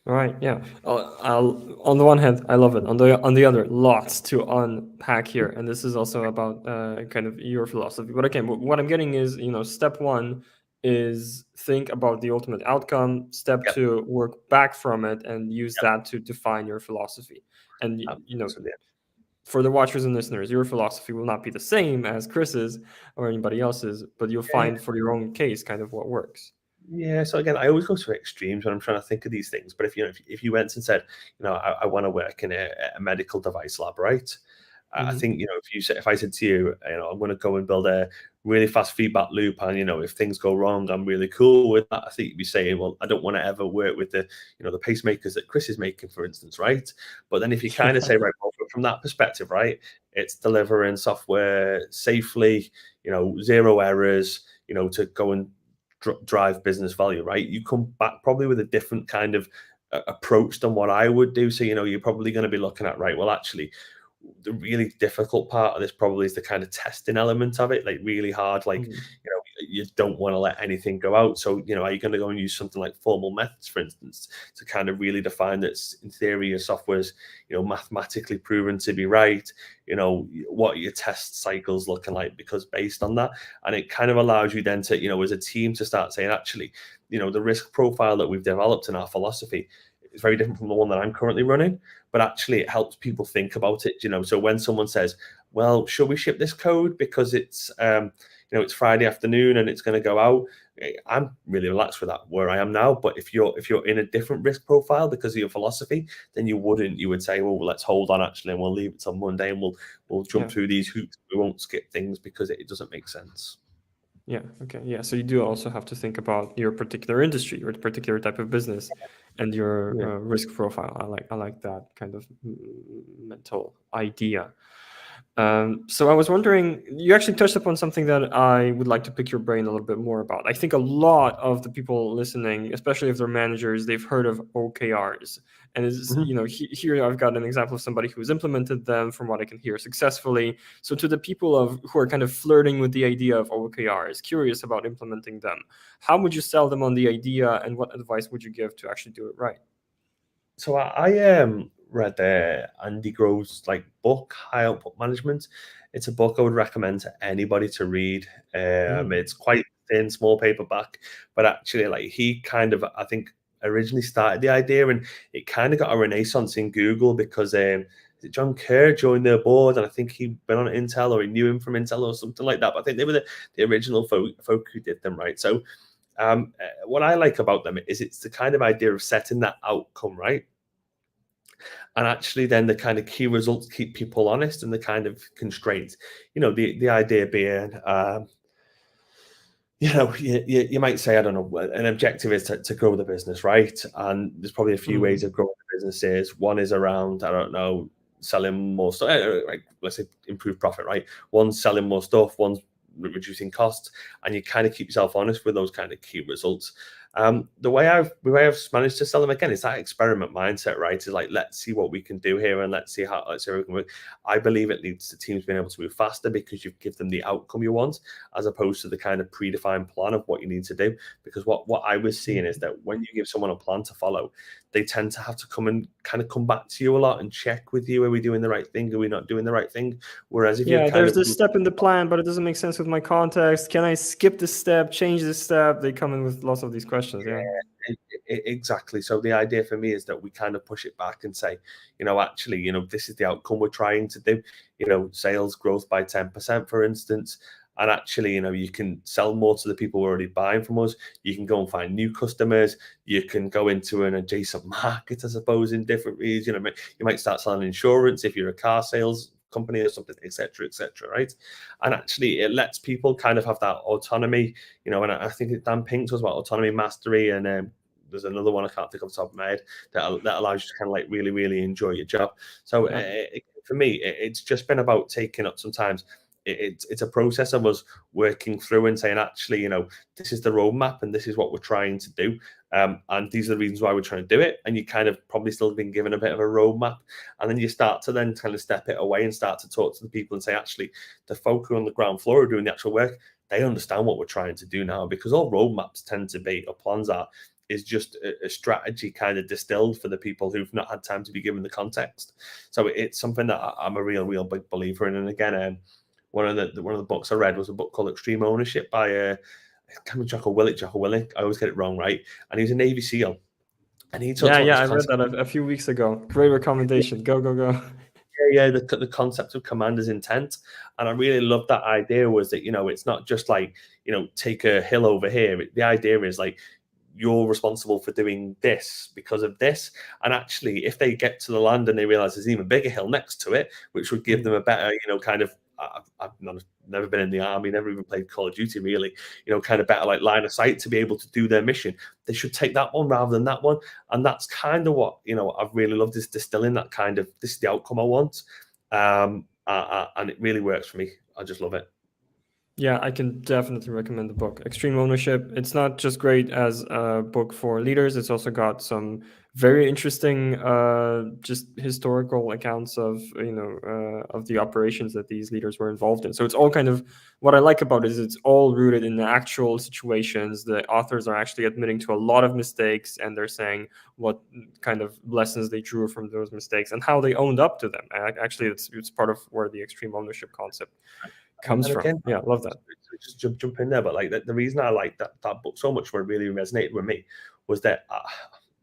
All right, yeah. On the one hand, I love it. On the other, lots to unpack here, and this is also about kind of your philosophy. But okay, what I'm getting is, step one is think about the ultimate outcome. Step Yep. two, work back from it and use that to define your philosophy. And for the watchers and listeners, your philosophy will not be the same as Chris's or anybody else's, but you'll find for your own case kind of what works. Yeah, so again, I always go to extremes when I'm trying to think of these things. But if you went and said, I want to work in a medical device lab, right? I think if I said to you, I'm going to go and build a really fast feedback loop, and if things go wrong, I'm really cool with that. I think you'd be saying, well, I don't want to ever work with the the pacemakers that Chris is making, for instance, right? But then if you kind of say, right, well, from that perspective, right, it's delivering software safely, zero errors, to go and drive business value, right? You come back probably with a different kind of approach than what I would do. So, you're probably going to be looking at, right, well, actually, the really difficult part of this probably is the kind of testing element of it, like really hard, like, you don't want to let anything go out. So, are you going to go and use something like formal methods, for instance, to kind of really define that in theory your software's, mathematically proven to be right? What are your test cycles looking like? Because based on that, and it kind of allows you then to, as a team to start saying, actually, the risk profile that we've developed in our philosophy is very different from the one that I'm currently running, but actually it helps people think about it. So when someone says, well, should we ship this code because it's it's Friday afternoon and it's going to go out, I'm really relaxed with that where I am now. But if you're in a different risk profile because of your philosophy, then you would say, well, let's hold on actually, and we'll leave it till Monday, and we'll jump through these hoops. We won't skip things because it doesn't make sense. Yeah. Okay. Yeah. So you do also have to think about your particular industry, your particular type of business, and your risk profile. I like that kind of mental idea. So I was wondering, you actually touched upon something that I would like to pick your brain a little bit more about. I think a lot of the people listening, especially if they're managers, they've heard of OKRs. And it's, here I've got an example of somebody who's implemented them, from what I can hear, successfully. So to the people who are kind of flirting with the idea of OKRs, curious about implementing them, how would you sell them on the idea, and what advice would you give to actually do it right? So I read Andy Grove's book, High Output Management. It's a book I would recommend to anybody to read. It's quite thin, small paperback, but actually, he kind of, I think, originally started the idea, and it kind of got a renaissance in Google because John Kerr joined their board, and I think he'd been on Intel, or he knew him from Intel or something like that. But I think they were the original folk who did them, right? So what I like about them is it's the kind of idea of setting that outcome, right? And actually then the kind of key results keep people honest, and the kind of constraints, the idea being, you might say, I don't know, an objective is to grow the business, right? And there's probably a few ways of growing the businesses. One is around, I don't know, selling more stuff, like let's say improve profit, right? One's selling more stuff, one's reducing costs, and you kind of keep yourself honest with those kind of key results. The way I've managed to sell them again is that experiment mindset, right? Is like, let's see what we can do here, and let's see how we can work. I believe it leads to teams being able to move faster because you've given them the outcome you want, as opposed to the kind of predefined plan of what you need to do. Because what I was seeing is that when you give someone a plan to follow, they tend to have to come back to you a lot and check with you: are we doing the right thing? Are we not doing the right thing? Whereas if there's this step in the plan, but it doesn't make sense with my context. Can I skip this step, change this step? They come in with lots of these questions. Exactly. So the idea for me is that we kind of push it back and say, actually, this is the outcome we're trying to do. Sales growth by 10%, for instance. And actually, you can sell more to the people who are already buying from us. You can go and find new customers. You can go into an adjacent market, I suppose, in different regions. You might start selling insurance if you're a car sales company or something, etc., etc., right? And actually, it lets people kind of have that autonomy, and I think Dan Pink talks about autonomy, mastery, and there's another one I can't think off the top of my head that allows you to kind of like really, really enjoy your job. So Yeah. for me, it's just been about taking up sometimes. It's a process of us working through and saying, actually, this is the roadmap and this is what we're trying to do. And these are the reasons why we're trying to do it. And you kind of probably still been given a bit of a roadmap. And then you start to then kind of step it away and start to talk to the people and say, actually, the folk who are on the ground floor are doing the actual work. They understand what we're trying to do now, because all roadmaps tend to be, or plans are, is just a strategy kind of distilled for the people who've not had time to be given the context. So it's something that I'm a real big believer in. And again, one of the books I read was a book called Extreme Ownership by Jocko Willink. I always get it wrong, right? And he's a Navy SEAL, and he talks about Yeah, this I read concept. that a few weeks ago. Great recommendation. Go, go, go. The concept of commander's intent, and I really love that idea. Was that it's not just like take a hill over here. The idea is like you're responsible for doing this because of this. And actually, if they get to the land and they realize there's an even bigger hill next to it, which would give them a better, kind of, I've never been in the army, never even played Call of Duty, really, kind of better like line of sight to be able to do their mission. They should take that one rather than that one. And that's kind of what, I've really loved, is distilling that kind of, this is the outcome I want. And it really works for me. I just love it. Yeah, I can definitely recommend the book Extreme Ownership. It's not just great as a book for leaders, it's also got some very interesting just historical accounts of of the operations that these leaders were involved in. So it's all kind of, what I like about it is it's all rooted in the actual situations. The authors are actually admitting to a lot of mistakes, and they're saying what kind of lessons they drew from those mistakes and how they owned up to them. Actually, it's part of where the extreme ownership concept comes And from. again, Yeah, love that. just jump in there, but like the reason I like that book so much, what really resonated with me, was that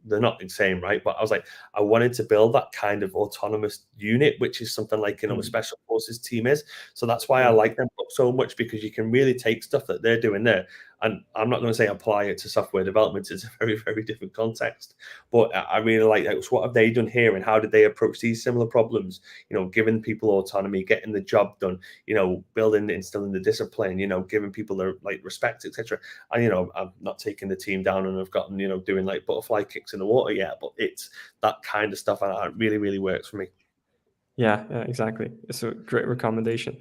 they're not insane, right? But I was like, I wanted to build that kind of autonomous unit, which is something like a special forces team is. So that's why I Yeah. like them books so much, because you can really take stuff that they're doing there. And I'm not going to say apply it to software development. It's a very, very different context. But I really like that. So what have they done here, and how did they approach these similar problems? Giving people autonomy, getting the job done, building, instilling the discipline, giving people their like respect, etc. And I'm not taking the team down, and I've gotten, doing like butterfly kicks in the water yet, but it's that kind of stuff, and it really, really works for me. Yeah, exactly. It's a great recommendation.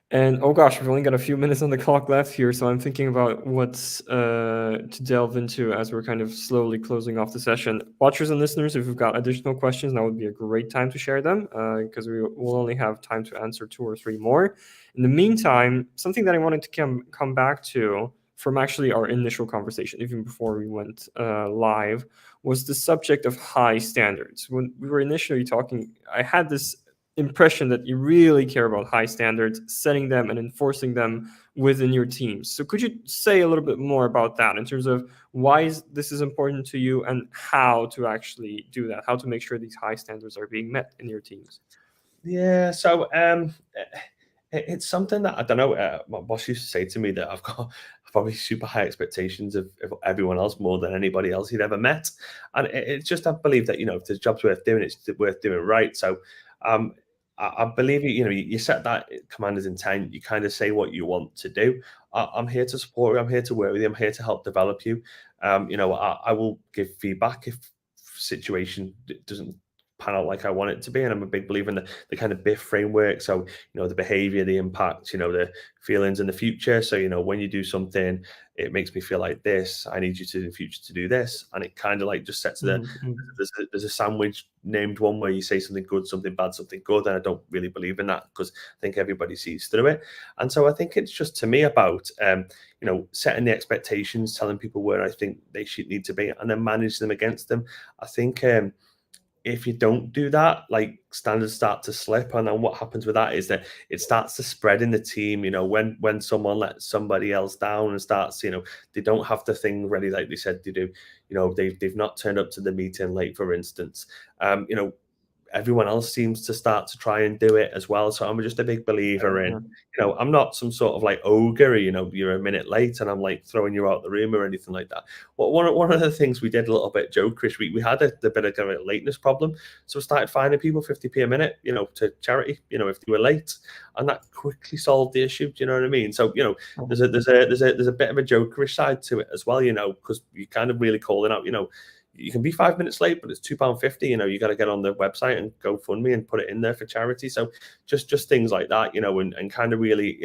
And oh gosh, we've only got a few minutes on the clock left here, so I'm thinking about what's to delve into as we're kind of slowly closing off the session. Watchers and listeners, if you've got additional questions, now would be a great time to share them, because we will only have time to answer 2 or 3 more. In the meantime, something that I wanted to come back to from actually our initial conversation, even before we went live, was the subject of high standards. When we were initially talking, I had this impression that you really care about high standards, setting them and enforcing them within your teams. So could you say a little bit more about that in terms of why this is important to you, and how to actually do that, how to make sure these high standards are being met in your teams? Yeah, so it's something that I don't know. My boss used to say to me that I've got probably super high expectations of everyone else, more than anybody else he'd ever met, and it's just, I believe that if the job's worth doing, it's worth doing right. So um, I believe you set that commander's intent. You kind of say what you want to do. I'm here to support you. I'm here to work with you. I'm here to help develop you. I will give feedback if situation doesn't pan out like I want it to be. And I'm a big believer in the kind of BIF framework. So, the behavior, the impact, the feelings and the future. So, when you do something, it makes me feel like this. I need you to in the future to do this. And it kind of like just sets there's a sandwich named one where you say something good, something bad, something good. And I don't really believe in that, because I think everybody sees through it. And so I think it's just, to me, about, setting the expectations, telling people where I think they should need to be, and then manage them against them. I think, if you don't do that, like, standards start to slip, and then what happens with that is that it starts to spread in the team. When someone lets somebody else down and starts, they don't have the thing ready like they said they do. They've not turned up to the meeting late, for instance. everyone else seems to start to try and do it as well. So I'm just a big believer in, I'm not some sort of like ogre, you're a minute late and I'm like throwing you out the room or anything like that. Well, one of the things we did a little bit jokish, we had a bit of a lateness problem. So we started finding people 50p a minute, to charity, if they were late, and that quickly solved the issue. Do you know what I mean? So, there's a bit of a jokerish side to it as well, because you kind of really calling out, you can be 5 minutes late, but it's £2.50. You got to get on the website and GoFundMe and put it in there for charity. So just things like that, and kind of really,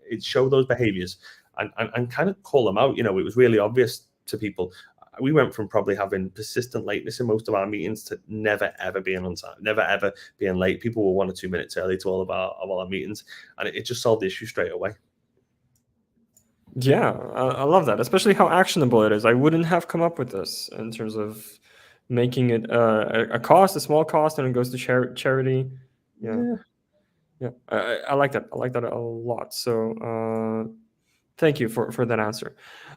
it show those behaviors and kind of call them out. It was really obvious to people. We went from probably having persistent lateness in most of our meetings to never ever being on time, never ever being late. People were 1 or 2 minutes early to all of our meetings, and it just solved the issue straight away. Yeah, I love that, especially how actionable it is. I wouldn't have come up with this in terms of making it a small cost, and it goes to charity. Yeah. I like that. I like that a lot. So thank you for that answer.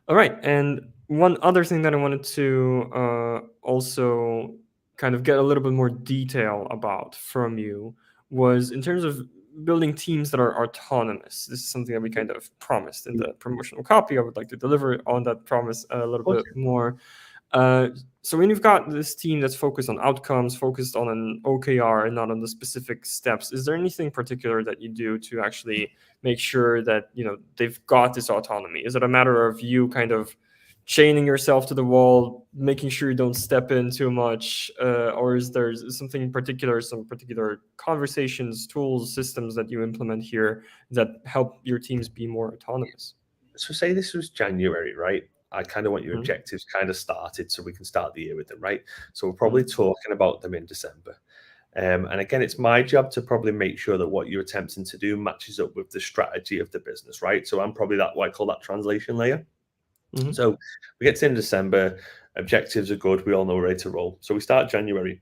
All right, and one other thing that I wanted to also kind of get a little bit more detail about from you was in terms of building teams that are autonomous. This is something that we kind of promised in the promotional copy. I would like to deliver on that promise a little bit more. So when you've got this team that's focused on outcomes, focused on an OKR and not on the specific steps, is there anything particular that you do to actually make sure that they've got this autonomy? Is it a matter of you kind of chaining yourself to the wall, making sure you don't step in too much, or is there something in particular, some particular conversations, tools, systems that you implement here that help your teams be more autonomous? So say this was January, right? I kind of want your objectives kind of started so we can start the year with them, right? So we're probably talking about them in December. And again, it's my job to probably make sure that what you're attempting to do matches up with the strategy of the business, right? So I'm probably what I call that translation layer. So we get to in December, objectives are good, we all know we're ready to roll. So we start January.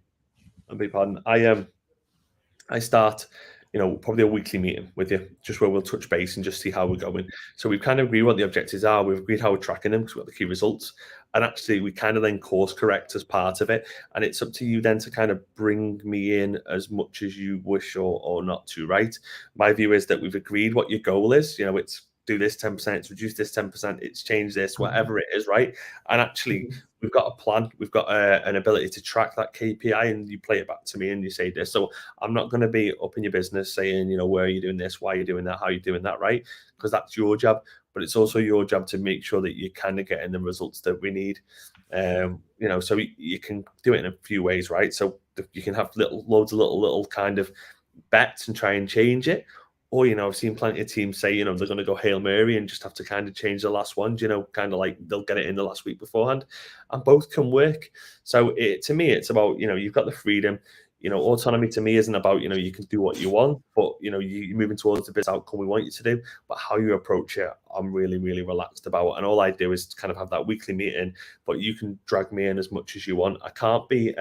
I beg your pardon. I start, probably a weekly meeting with you, just where we'll touch base and just see how we're going. So we've kind of agreed what the objectives are. We've agreed how we're tracking them because we've got the key results. And actually, we kind of then course correct as part of it. And it's up to you then to kind of bring me in as much as you wish or not to, right? My view is that we've agreed what your goal is. It's do this 10%, it's reduce this 10%, it's change this, whatever it is, right? And actually, we've got a plan, we've got an ability to track that KPI, and you play it back to me and you say this. So I'm not going to be up in your business saying, where are you doing this, why are you doing that, how are you doing that, right? Because that's your job, but it's also your job to make sure that you kind of getting the results that we need. So you can do it in a few ways, right? So you can have loads of little kind of bets and try and change it. Or, I've seen plenty of teams say, they're going to go Hail Mary and just have to kind of change the last one, kind of like they'll get it in the last week beforehand. And both can work. So to me, it's about, you've got the freedom. Autonomy to me isn't about, you can do what you want, but, you're moving towards the business outcome we want you to do. But how you approach it, I'm really, really relaxed about. And all I do is kind of have that weekly meeting, but you can drag me in as much as you want. I can't be...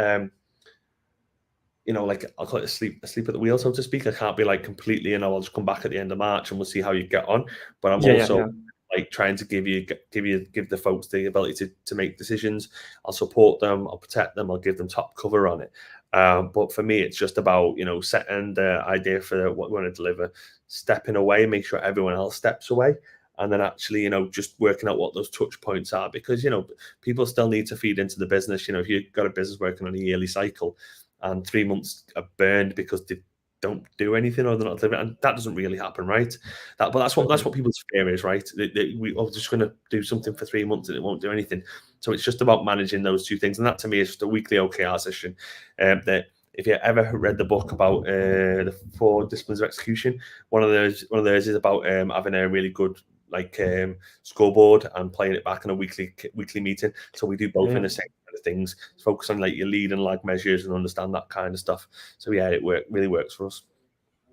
like I'll call it asleep at the wheel, so to speak. I can't be like completely, I'll just come back at the end of March and we'll see how you get on. But I'm also like trying to give the folks the ability to make decisions. I'll support them, I'll protect them, I'll give them top cover on it. But for me, it's just about, setting the idea for what we want to deliver, stepping away, make sure everyone else steps away. And then actually, just working out what those touch points are, because, people still need to feed into the business. If you've got a business working on a yearly cycle, and 3 months are burned because they don't do anything or they're not delivering, and that doesn't really happen, right? But that's what people's fear is, right? We're just going to do something for 3 months and it won't do anything. So it's just about managing those two things, and that to me is just a weekly OKR session. That if you ever read the book about the 4 disciplines of execution, one of those is about having a really good scoreboard and playing it back in a weekly meeting. So we do both in the same kind of things. Focus on like your lead and lag measures and understand that kind of stuff. So yeah, it really works for us.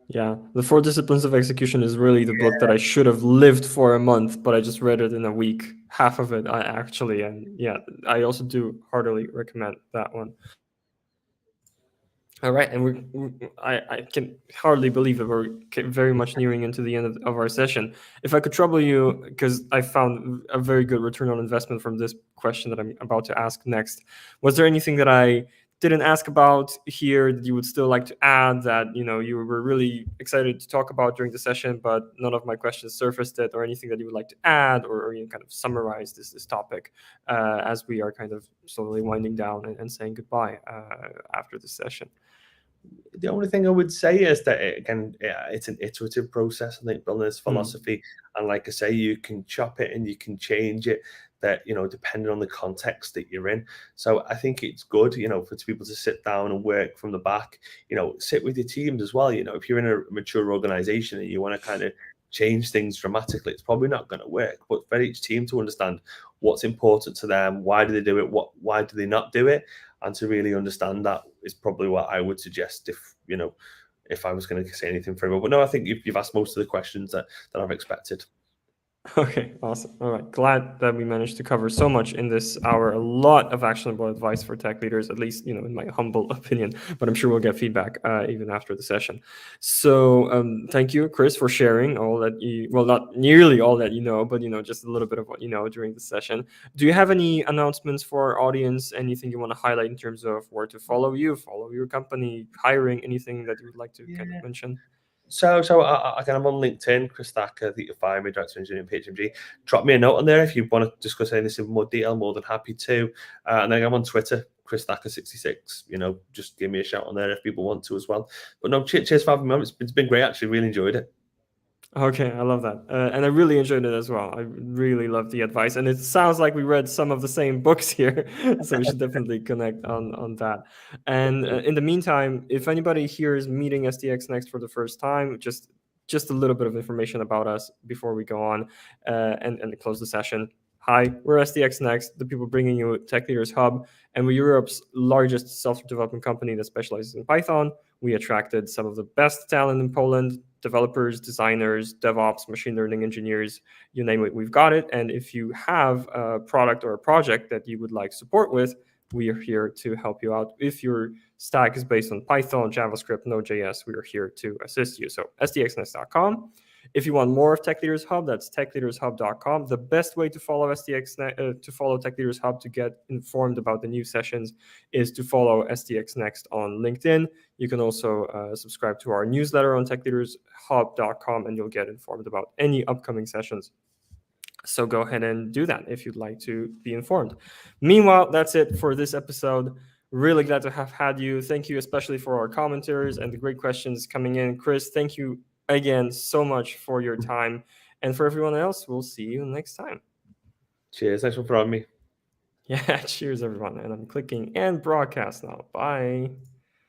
Yeah, the 4 disciplines of execution is really the book that I should have lived for a month, but I just read it in a week. Half of it, and yeah, I also do heartily recommend that one. All right, and I can hardly believe that we're very much nearing into the end of our session. If I could trouble you, because I found a very good return on investment from this question that I'm about to ask next, was there anything that I didn't ask about here that you would still like to add, that you were really excited to talk about during the session, but none of my questions surfaced it, or anything that you would like to add, or kind of summarize this topic as we are kind of slowly winding down and saying goodbye after this session? The only thing I would say is that it's an iterative process. I think building this philosophy, and like I say, you can chop it and you can change it. That depending on the context that you're in. So I think it's good, for people to sit down and work from the back. Sit with your teams as well. If you're in a mature organization and you want to kind of change things dramatically, it's probably not going to work. But for each team to understand what's important to them, why do they do it, why do they not do it, and to really understand that is probably what I would suggest if I was going to say anything further. But no, I think you've asked most of the questions that I've expected. Okay, awesome. All right, glad that we managed to cover so much in this hour. A lot of actionable advice for tech leaders, at least in my humble opinion. But I'm sure we'll get feedback even after the session. So thank you, Chris, for sharing all that not nearly all that but just a little bit of what during the session. Do you have any announcements for our audience? Anything you want to highlight in terms of where to follow you, follow your company, hiring? Anything that you would like to kind of mention? So I'm on LinkedIn, Chris Thacker, the Fire Director of Engineering PHMG. Drop me a note on there if you want to discuss anything in more detail. More than happy to. And then I'm on Twitter, Chris Thacker 66. Just give me a shout on there if people want to as well. But no, cheers for having me. It's been great. Actually, really enjoyed it. Okay, I love that. And I really enjoyed it as well. I really love the advice. And it sounds like we read some of the same books here. So we should definitely connect on that. And in the meantime, if anybody here is meeting SDX Next for the first time, just a little bit of information about us before we go on and close the session. Hi, we're SDX Next, the people bringing you Tech Leaders Hub, and we're Europe's largest software development company that specializes in Python. We attracted some of the best talent in Poland: developers, designers, DevOps, machine learning engineers, you name it, we've got it. And if you have a product or a project that you would like support with, we are here to help you out. If your stack is based on Python, JavaScript, Node.js, we are here to assist you. So sdxnext.com. If you want more of Tech Leaders Hub, that's techleadershub.com. The best way to follow to follow Tech Leaders Hub, to get informed about the new sessions, is to follow SDX Next on LinkedIn. You can also subscribe to our newsletter on techleadershub.com, and you'll get informed about any upcoming sessions. So go ahead and do that if you'd like to be informed. Meanwhile, that's it for this episode. Really glad to have had you. Thank you especially for our commentaries and the great questions coming in. Chris, thank you again so much for your time. And for everyone else, we'll see you next time. Cheers. Thanks for having me. Yeah, cheers, everyone. And I'm clicking and broadcast now. Bye.